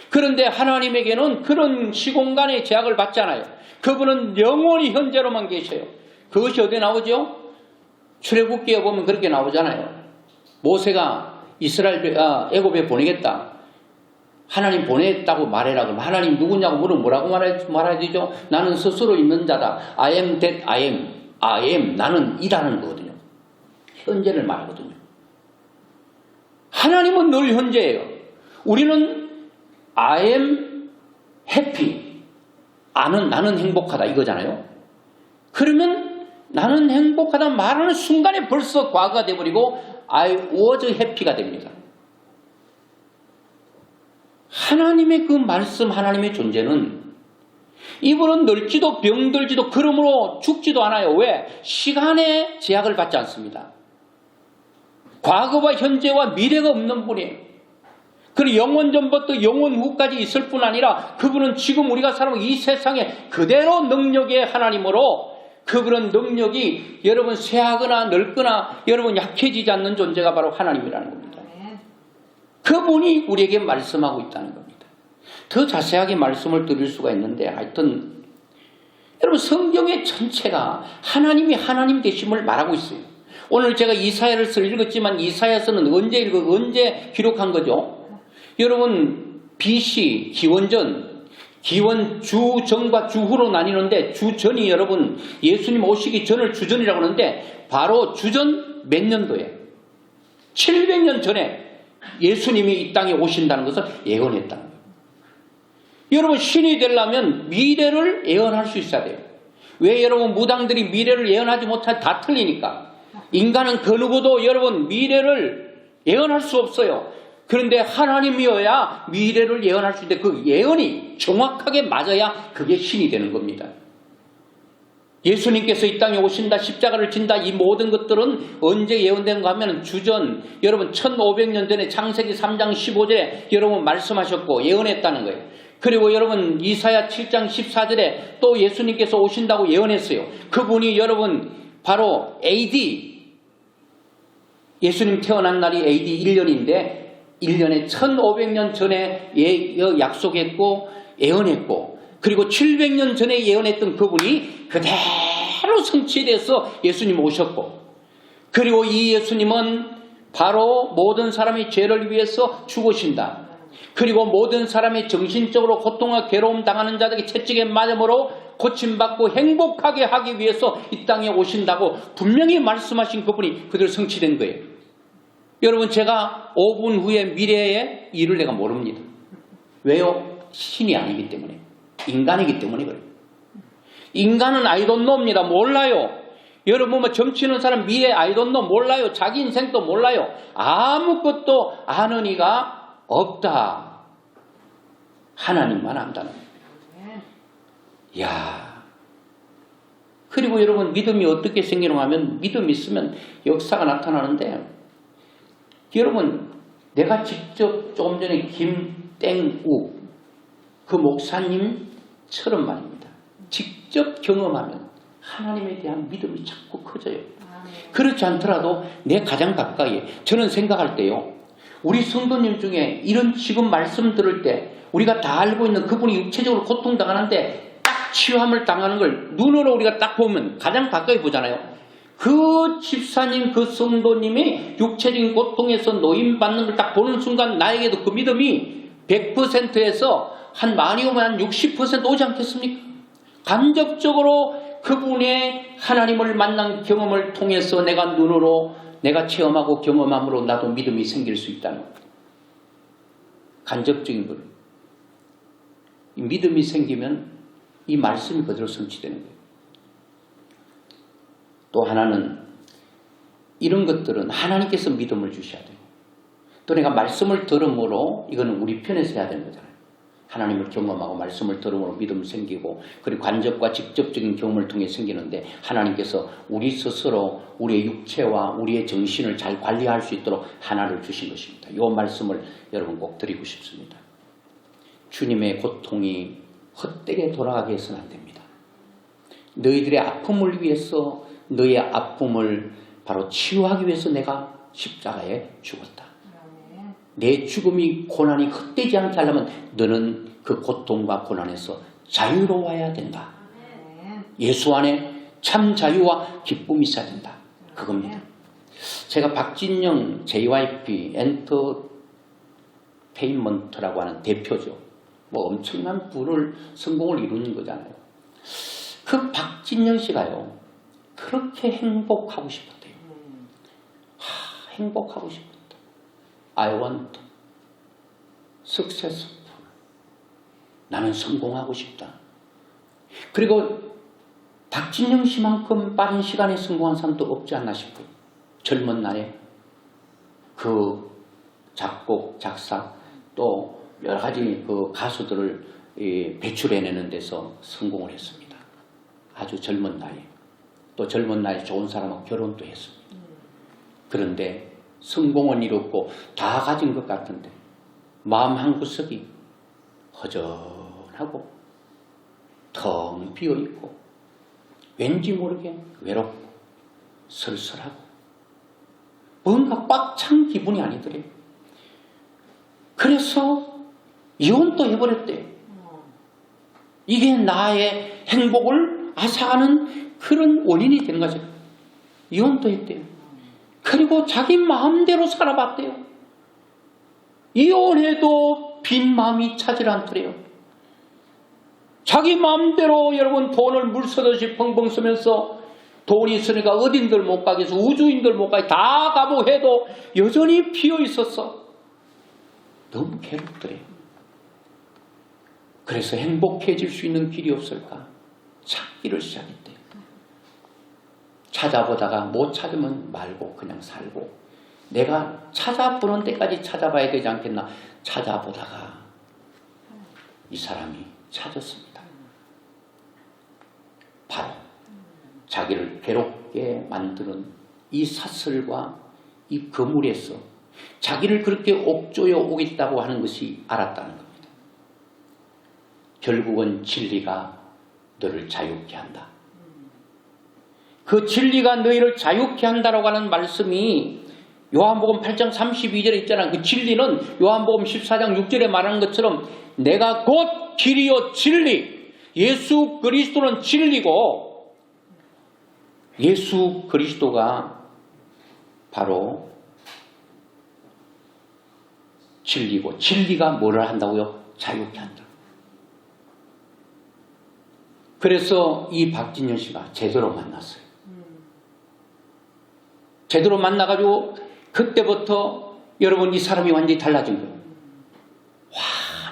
그런데 하나님에게는 그런 시공간의 제약을 받지 않아요. 그분은 영원히 현재로만 계셔요. 그것이 어디에 나오죠? 출애굽기에 보면 그렇게 나오잖아요. 모세가 애굽에 보내겠다. 하나님 보냈다고 말해라. 그럼 하나님 누구냐고 물으면 뭐라고 말해야 되죠? 나는 스스로 있는 자다. I am that I am. 나는 이라는 거거든요. 현재를 말하거든요. 하나님은 늘 현재예요. 우리는 I am happy. 나는 행복하다 이거잖아요. 그러면 나는 행복하다 말하는 순간에 벌써 과거가 되어버리고 I was happy가 됩니다. 하나님의 그 말씀, 하나님의 존재는 이분은 늙지도 병들지도 그러므로 죽지도 않아요. 왜? 시간의 제약을 받지 않습니다. 과거와 현재와 미래가 없는 분이에요. 그리고 영원 전부터 영원 후까지 있을 뿐 아니라 그분은 지금 우리가 살아가는 이 세상에 그대로 능력의 하나님으로 그분은 능력이 여러분 쇠하거나 늙거나 여러분 약해지지 않는 존재가 바로 하나님이라는 겁니다. 그분이 우리에게 말씀하고 있다는 겁니다. 더 자세하게 말씀을 드릴 수가 있는데 하여튼 여러분 성경의 전체가 하나님이 하나님 되심을 말하고 있어요. 오늘 제가 이사야를 읽었지만 이사야서는 언제 기록한 거죠? 여러분 BC 기원전 기원 주전과 주후로 나뉘는데 주전이 여러분 예수님 오시기 전을 주전이라고 하는데 바로 주전 몇 년도에 700년 전에 예수님이 이 땅에 오신다는 것을 예언했다는 거예요. 여러분 신이 되려면 미래를 예언할 수 있어야 돼요. 왜 여러분 무당들이 미래를 예언하지 못할 다 틀리니까. 인간은 그 누구도 여러분 미래를 예언할 수 없어요. 그런데 하나님이어야 미래를 예언할 수 있는데 그 예언이 정확하게 맞아야 그게 신이 되는 겁니다. 예수님께서 이 땅에 오신다, 십자가를 진다, 이 모든 것들은 언제 예언된가 하면 주전 여러분 1500년 전에 창세기 3장 15절에 여러분 말씀하셨고 예언했다는 거예요. 그리고 여러분 이사야 7장 14절에 또 예수님께서 오신다고 예언했어요. 그분이 여러분 바로 AD 예수님 태어난 날이 AD 1년인데 1년에 1500년 전에 약속했고 예언했고 그리고 700년 전에 예언했던 그분이 그대로 성취돼서 예수님 오셨고 그리고 이 예수님은 바로 모든 사람의 죄를 위해서 죽으신다. 그리고 모든 사람의 정신적으로 고통과 괴로움 당하는 자들에게 채찍에 맞음으로 고침받고 행복하게 하기 위해서 이 땅에 오신다고 분명히 말씀하신 그분이 그대로 성취된 거예요. 여러분 제가 5분 후에 미래의 일을 내가 모릅니다. 왜요? 신이 아니기 때문에. 인간이기 때문에 그래요. 인간은 I don't know입니다. 몰라요. 여러분 뭐 점치는 사람 미래 I don't know 몰라요. 자기 인생도 몰라요. 아무것도 아는 이가 없다. 하나님만 안다는 거예요. 이야. 그리고 여러분 믿음이 어떻게 생기는가 하면 믿음 있으면 역사가 나타나는데 여러분 내가 직접 조금 전에 김땡우 그 목사님처럼 말입니다. 직접 경험하면 하나님에 대한 믿음이 자꾸 커져요. 그렇지 않더라도 내 가장 가까이 저는 생각할 때요. 우리 성도님 중에 이런 지금 말씀 들을 때 우리가 다 알고 있는 그분이 육체적으로 고통당하는데 딱 딱 치유함을 당하는 걸 눈으로 우리가 딱 보면 가장 가까이 보잖아요. 그 집사님, 그 성도님이 육체적인 고통에서 노임받는 걸 딱 보는 순간 나에게도 그 믿음이 100%에서 한 많이 오면 한 60% 오지 않겠습니까? 간접적으로 그분의 하나님을 만난 경험을 통해서 내가 눈으로 내가 체험하고 경험함으로 나도 믿음이 생길 수 있다는 거예요. 간접적인 것. 이 믿음이 생기면 이 말씀이 그대로 성취되는 거예요. 또 하나는 이런 것들은 하나님께서 믿음을 주셔야 돼요. 또 내가 말씀을 들음으로 이거는 우리 편에서 해야 되는 거잖아요. 하나님을 경험하고 말씀을 들음으로 믿음이 생기고 그리고 간접과 직접적인 경험을 통해 생기는데 하나님께서 우리 스스로 우리의 육체와 우리의 정신을 잘 관리할 수 있도록 하나를 주신 것입니다. 이 말씀을 여러분 꼭 드리고 싶습니다. 주님의 고통이 헛되게 돌아가게 해서는 안 됩니다. 너희들의 아픔을 위해서 너희의 아픔을 바로 치유하기 위해서 내가 십자가에 죽었다. 내 죽음이 고난이 헛되지 않게 하려면 너는 그 고통과 고난에서 자유로워야 된다. 예수 안에 참 자유와 기쁨이 있어야 된다. 그겁니다. 제가 박진영 JYP 엔터테인먼트라고 하는 대표죠. 뭐 엄청난 성공을 이루는 거잖아요. 그 박진영 씨가요. 그렇게 행복하고 싶었대요. 행복하고 싶었다. I want successful. 나는 성공하고 싶다. 그리고 박진영 씨만큼 빠른 시간에 성공한 사람도 없지 않나 싶어요. 젊은 날에 그 작곡, 작사 또 여러 가지 그 가수들을 배출해내는 데서 성공을 했습니다. 아주 젊은 나이에. 또 젊은 나이에 좋은 사람하고 결혼도 했습니다. 그런데 성공은 이뤘고 다 가진 것 같은데 마음 한구석이 허전하고 텅 비어있고 왠지 모르게 외롭고 쓸쓸하고 뭔가 꽉 찬 기분이 아니더래요. 그래서 이혼도 해버렸대요. 이게 나의 행복을 앗아가는 그런 원인이 된 거죠. 이혼도 했대요. 그리고 자기 마음대로 살아봤대요. 이혼해도 빈 마음이 차질 않더래요. 자기 마음대로 여러분 돈을 물 쓰듯이 펑펑 쓰면서 돈이 있으니까 어딘들 못 가겠어. 우주인들 못 가겠어. 다 가보고 해도 여전히 비어 있었어. 너무 괴롭더래요. 그래서 행복해질 수 있는 길이 없을까? 찾기를 시작했대요. 찾아보다가 못 찾으면 말고 그냥 살고 내가 찾아보는 데까지 찾아봐야 되지 않겠나 찾아보다가 이 사람이 찾았습니다. 바로 자기를 괴롭게 만드는 이 사슬과 이 거물에서 자기를 그렇게 옥조여 오겠다고 하는 것이 알았다는 겁니다. 결국은 진리가 너를 자유케 한다. 그 진리가 너희를 자유케 한다라고 하는 말씀이 요한복음 8장 32절에 있잖아. 그 진리는 요한복음 14장 6절에 말하는 것처럼 내가 곧 길이요 진리. 예수 그리스도는 진리고 예수 그리스도가 바로 진리고 진리가 뭐를 한다고요? 자유케 한다. 그래서 이 박진현 씨가 제대로 만났어요. 제대로 만나가지고 그때부터 여러분 이 사람이 완전히 달라진 거예요.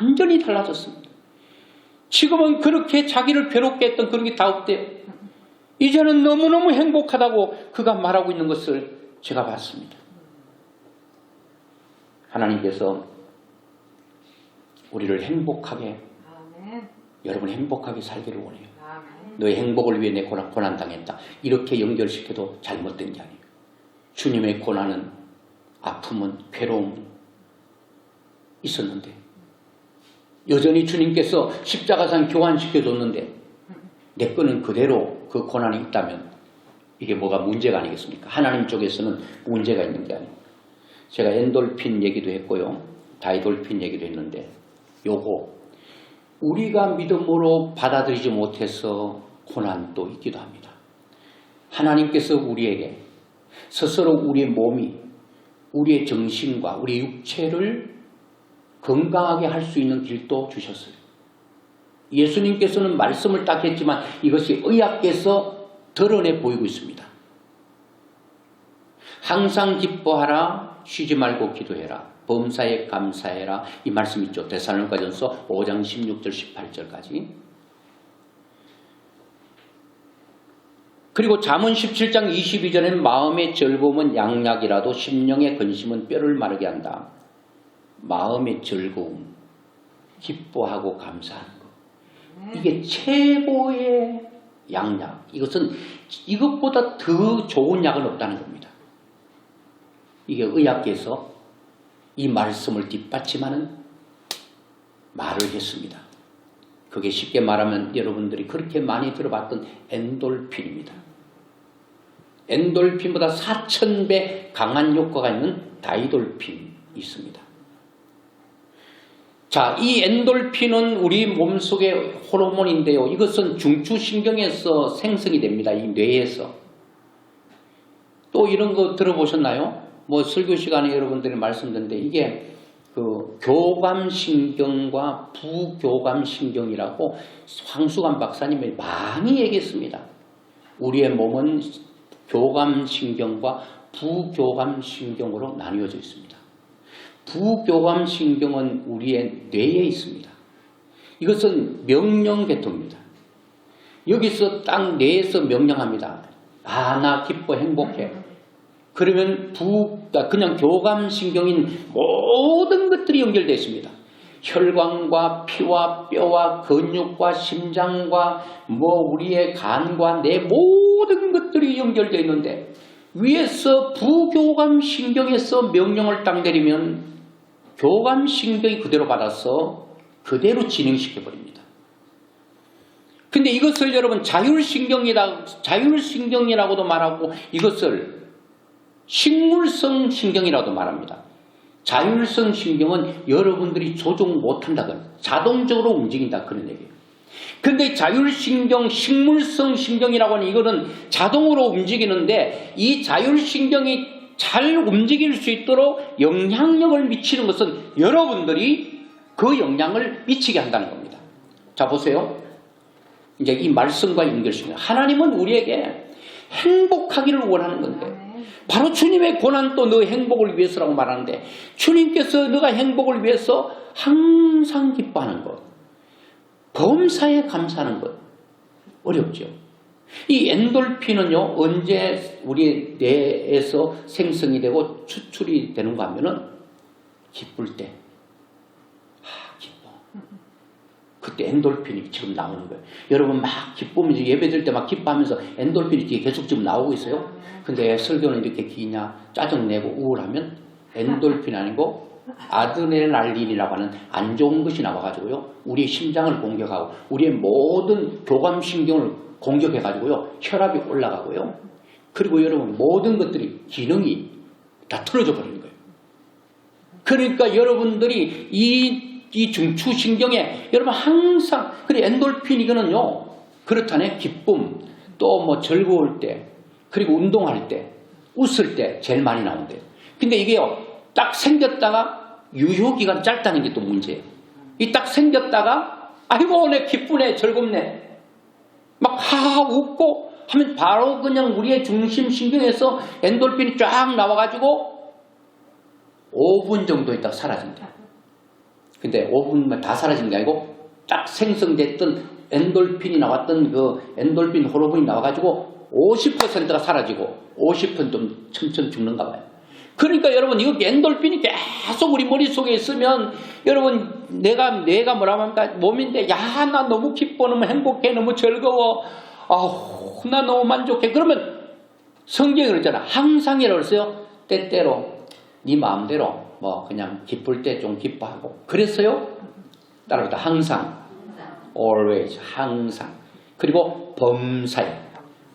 완전히 달라졌습니다. 지금은 그렇게 자기를 괴롭게 했던 그런 게 다 없대요. 이제는 너무너무 행복하다고 그가 말하고 있는 것을 제가 봤습니다. 하나님께서 우리를 행복하게 여러분 행복하게 살기를 원해요. 너의 행복을 위해 내 고난당했다. 이렇게 연결시켜도 잘못된 게 아니에요. 주님의 고난은 아픔은 괴로움 있었는데 여전히 주님께서 십자가상 교환시켜줬는데 내 거는 그대로 그 고난이 있다면 이게 뭐가 문제가 아니겠습니까? 하나님 쪽에서는 문제가 있는 게 아니에요. 제가 엔돌핀 얘기도 했고요. 다이돌핀 얘기도 했는데 요거 우리가 믿음으로 받아들이지 못해서 고난도 있기도 합니다. 하나님께서 우리에게 스스로 우리의 몸이, 우리의 정신과 우리의 육체를 건강하게 할 수 있는 길도 주셨어요. 예수님께서는 말씀을 딱 했지만 이것이 의학계에서 드러내 보이고 있습니다. 항상 기뻐하라, 쉬지 말고 기도해라, 범사에 감사해라, 이 말씀 있죠. 데살로니가전서 5장 16절 18절까지. 그리고 잠언 17장 22절에는 마음의 즐거움은 양약이라도 심령의 근심은 뼈를 마르게 한다. 마음의 즐거움, 기뻐하고 감사하는 것, 이게 최고의 양약. 이것은 이것보다 더 좋은 약은 없다는 겁니다. 이게 의학계에서 이 말씀을 뒷받침하는 말을 했습니다. 그게 쉽게 말하면 여러분들이 그렇게 많이 들어봤던 엔돌핀입니다. 엔돌핀보다 4000배 강한 효과가 있는 다이돌핀이 있습니다. 자, 이 엔돌핀은 우리 몸속의 호르몬인데요. 이것은 중추신경에서 생성이 됩니다. 이 뇌에서. 또 이런 거 들어보셨나요? 뭐 설교 시간에 여러분들이 말씀드렸는데 이게 그 교감신경과 부교감신경이라고 황수관 박사님이 많이 얘기했습니다. 우리의 몸은 교감신경과 부교감신경으로 나뉘어져 있습니다. 부교감신경은 우리의 뇌에 있습니다. 이것은 명령계통입니다. 여기서 딱 뇌에서 명령합니다. 아, 나 기뻐 행복해. 그러면 그냥 교감신경인 모든 것들이 연결되어 있습니다. 혈관과 피와 뼈와 근육과 심장과 우리의 간과 내 모든 것들이 연결되어 있는데 위에서 부교감신경에서 명령을 딱 내리면 교감신경이 그대로 받아서 그대로 진행시켜버립니다. 근데 이것을 여러분 자율신경이라고도 말하고 이것을 식물성 신경이라고도 말합니다. 자율성 신경은 여러분들이 조종 못한다거나 자동적으로 움직인다 그런 얘기예요. 근데 자율신경, 식물성 신경이라고 하는 이거는 자동으로 움직이는데 이 자율신경이 잘 움직일 수 있도록 영향력을 미치는 것은 여러분들이 그 영향을 미치게 한다는 겁니다. 자, 보세요. 이제 이 말씀과 연결시켜요. 하나님은 우리에게 행복하기를 원하는 건데 바로 주님의 고난도 너 행복을 위해서라고 말하는데 주님께서 너가 행복을 위해서 항상 기뻐하는 것, 범사에 감사하는 것 어렵죠. 이 엔돌핀은요 언제 우리 뇌에서 생성이 되고 추출이 되는가 하면은 기쁠 때 기뻐. 그때 엔돌핀이 지금 나오는 거예요. 여러분 막 기쁘면서 예배 드릴 때 막 기뻐하면서 엔돌핀이 뒤에 계속 지금 나오고 있어요. 근데 설교는 이렇게 기냐 짜증내고 우울하면 엔돌핀 아니고 아드레날린이라고 하는 안 좋은 것이 나와가지고요 우리의 심장을 공격하고 우리의 모든 교감신경을 공격해가지고요 혈압이 올라가고요 그리고 여러분 모든 것들이 기능이 다 틀어져 버리는 거예요. 그러니까 여러분들이 이 중추신경에 여러분 항상 그래 엔돌핀 이거는요 그렇다네 기쁨 또 뭐 즐거울 때 그리고 운동할 때 웃을 때 제일 많이 나온대요. 근데 이게요 딱 생겼다가 유효기간 짧다는 게 또 문제예요. 이 딱 생겼다가 아이고 내 기쁘네 즐겁네 막 하하 웃고 하면 바로 그냥 우리의 중심신경에서 엔돌핀이 쫙 나와가지고 5분 정도 있다가 사라진다. 근데 5분만 다 사라진 게 아니고 딱 생성됐던 엔돌핀이 나왔던 그 엔돌핀 호르몬이 나와가지고 50%가 사라지고 50%는 좀 천천히 죽는가 봐요. 그러니까 여러분 이거 엔돌핀이 계속 우리 머릿속에 있으면 여러분 내가 뭐라고 합니까? 몸인데 야 나 너무 기뻐 너무 행복해 너무 즐거워 아우 나 너무 만족해 그러면 성경이 그러잖아. 항상이라고 그랬어요. 때때로 네 마음대로 뭐 그냥 기쁠 때 좀 기뻐하고 그랬어요? 따라합니다. 항상 always 항상 그리고 범사에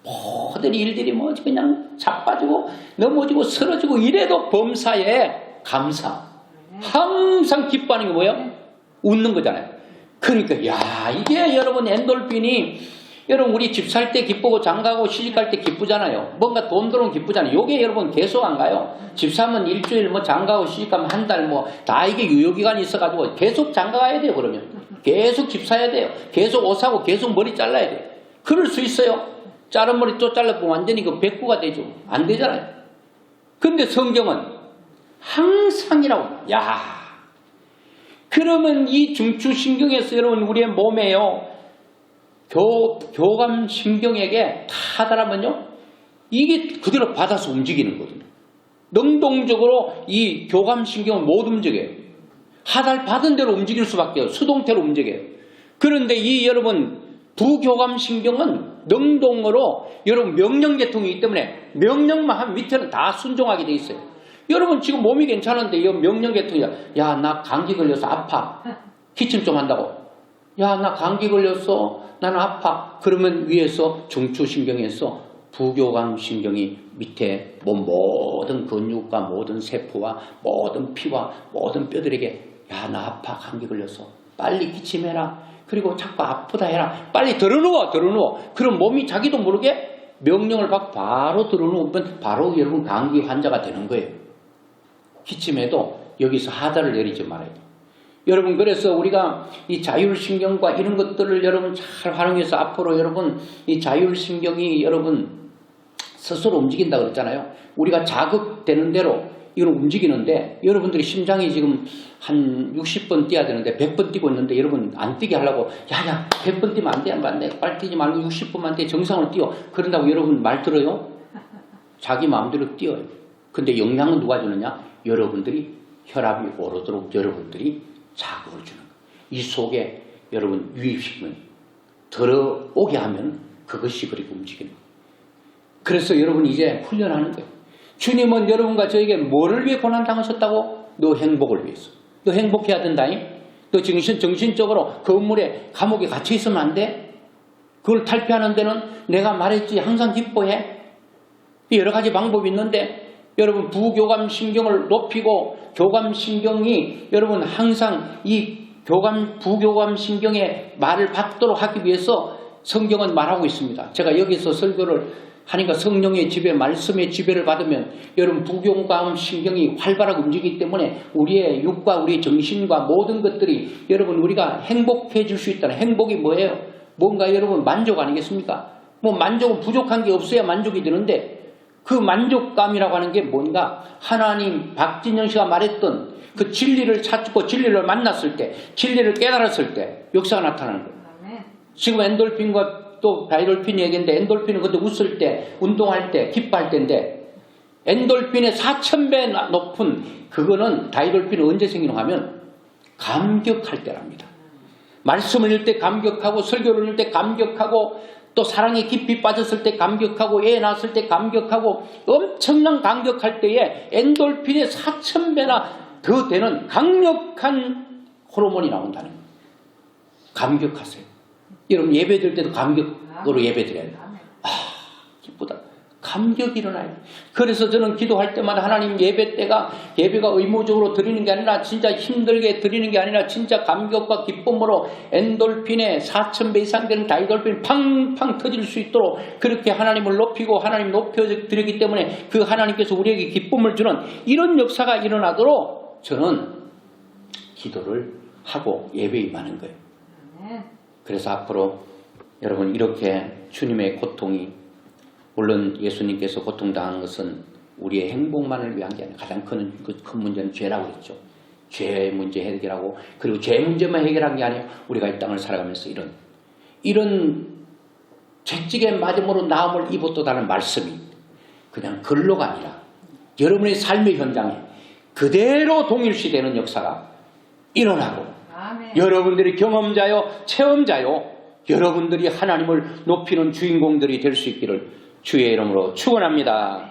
모든 일들이 뭐 그냥 자빠지고 넘어지고 쓰러지고 이래도 범사에 감사 항상 기뻐하는 게 뭐예요? 웃는 거잖아요. 그러니까 야 이게 여러분 엔돌핀이 여러분 우리 집 살 때 기쁘고 장가고 시집갈 때 기쁘잖아요. 뭔가 돈 들어오면 기쁘잖아요. 요게 여러분 계속 안 가요. 집 사면 일주일 뭐 장가고 시집가면 한 달 뭐 다 이게 유효기간이 있어가지고 계속 장가 가야 돼요. 그러면 계속 집 사야 돼요. 계속 옷 사고 계속 머리 잘라야 돼요. 그럴 수 있어요. 자른 머리 또 잘라보면 완전히 그 백구가 되죠. 안 되잖아요. 근데 성경은 항상이라고. 야 그러면 이 중추신경에서 여러분 우리의 몸에요. 교감신경에게 다 하다라면요. 이게 그대로 받아서 움직이는 거거든요. 능동적으로 이 교감신경은 못 움직여요. 하달 받은 대로 움직일 수밖에 없어요. 수동태로 움직여요. 그런데 이 여러분 부교감신경은 능동으로 여러분 명령계통이기 때문에 명령만 하면 밑에는 다 순종하게 돼 있어요. 여러분 지금 몸이 괜찮은데 이 명령계통이야. 야 나 감기 걸려서 아파. 기침 좀 한다고. 야 나 감기 걸렸어. 나는 아파. 그러면 위에서 중추신경에서 부교감신경이 밑에 몸 모든 근육과 모든 세포와 모든 피와 모든 뼈들에게 야 나 아파. 감기 걸렸어. 빨리 기침해라. 그리고 자꾸 아프다 해라. 빨리 들어누워. 그럼 몸이 자기도 모르게 명령을 받고 바로 들어누우면 바로 여러분 감기 환자가 되는 거예요. 기침해도 여기서 하달을 내리지 말아요. 여러분 그래서 우리가 이 자율신경과 이런 것들을 여러분 잘 활용해서 앞으로 여러분 이 자율신경이 여러분 스스로 움직인다 그랬잖아요. 우리가 자극되는 대로 이걸 움직이는데 여러분들이 심장이 지금 한 60번 뛰어야 되는데 100번 뛰고 있는데 여러분 안 뛰게 하려고 야야 100번 뛰면 안 돼. 빨리 뛰지 말고 60번만 뛰어 정상으로 뛰어. 그런다고 여러분 말 들어요? 자기 마음대로 뛰어요. 근데 영향은 누가 주느냐? 여러분들이 혈압이 오르도록 여러분들이 자극을 주는 거예요. 이 속에 여러분 유입시키면 들어오게 하면 그것이 그렇게 움직이는 거예요. 그래서 여러분 이제 훈련하는 거예요. 주님은 여러분과 저에게 뭐를 위해 고난당하셨다고? 너 행복을 위해서. 너 행복해야 된다잉? 너 정신적으로 건물에 감옥에 갇혀 있으면 안 돼? 그걸 탈피하는 데는 내가 말했지 항상 기뻐해. 여러 가지 방법이 있는데 여러분 부교감신경을 높이고 교감신경이 여러분 항상 이 부교감신경의 말을 받도록 하기 위해서 성경은 말하고 있습니다. 제가 여기서 설교를 하니까 성령의 지배, 말씀의 지배를 받으면 여러분 부교감신경이 활발하게 움직이기 때문에 우리의 육과 우리의 정신과 모든 것들이 여러분 우리가 행복해질 수 있다는 행복이 뭐예요? 뭔가 여러분 만족 아니겠습니까? 뭐 만족은 부족한 게 없어야 만족이 되는데 그 만족감이라고 하는 게 뭔가 하나님 박진영 씨가 말했던 그 진리를 찾고 진리를 만났을 때 진리를 깨달았을 때 역사가 나타나는 거예요. 지금 엔돌핀과 또 다이돌핀 얘기인데 엔돌핀은 그때 웃을 때 운동할 때 기뻐할 때인데 엔돌핀의 4000배 높은 그거는 다이돌핀은 언제 생기는가 하면 감격할 때랍니다. 말씀을 읽을 때 감격하고 설교를 읽을 때 감격하고 또 사랑에 깊이 빠졌을 때 감격하고 애 낳았을 때 감격하고 엄청난 감격할 때에 엔돌핀의 4000배나 더 되는 강력한 호르몬이 나온다는 거예요. 감격하세요. 여러분 예배 드릴 때도 감격으로 예배 드려야 돼요. 아 기쁘다. 감격이 일어나요. 그래서 저는 기도할 때마다 하나님 예배가 의무적으로 드리는 게 아니라 진짜 힘들게 드리는 게 아니라 진짜 감격과 기쁨으로 엔돌핀의 4000배 이상 되는 다이돌핀 팡팡 터질 수 있도록 그렇게 하나님을 높이고 하나님 높여드리기 때문에 그 하나님께서 우리에게 기쁨을 주는 이런 역사가 일어나도록 저는 기도를 하고 예배에 임하는 거예요. 그래서 앞으로 여러분 이렇게 주님의 고통이 물론 예수님께서 고통당한 것은 우리의 행복만을 위한 게 아니라 가장 큰 문제는 죄라고 했죠. 죄 문제 해결하고 그리고 죄 문제만 해결한 게 아니에요. 우리가 이 땅을 살아가면서 이런 채찍에 맞음으로 나음을 입었다는 말씀이 그냥 글로가 아니라 여러분의 삶의 현장에 그대로 동일시되는 역사가 일어나고 아멘. 여러분들이 경험자요 체험자요 여러분들이 하나님을 높이는 주인공들이 될 수 있기를 주의 이름으로 축원합니다.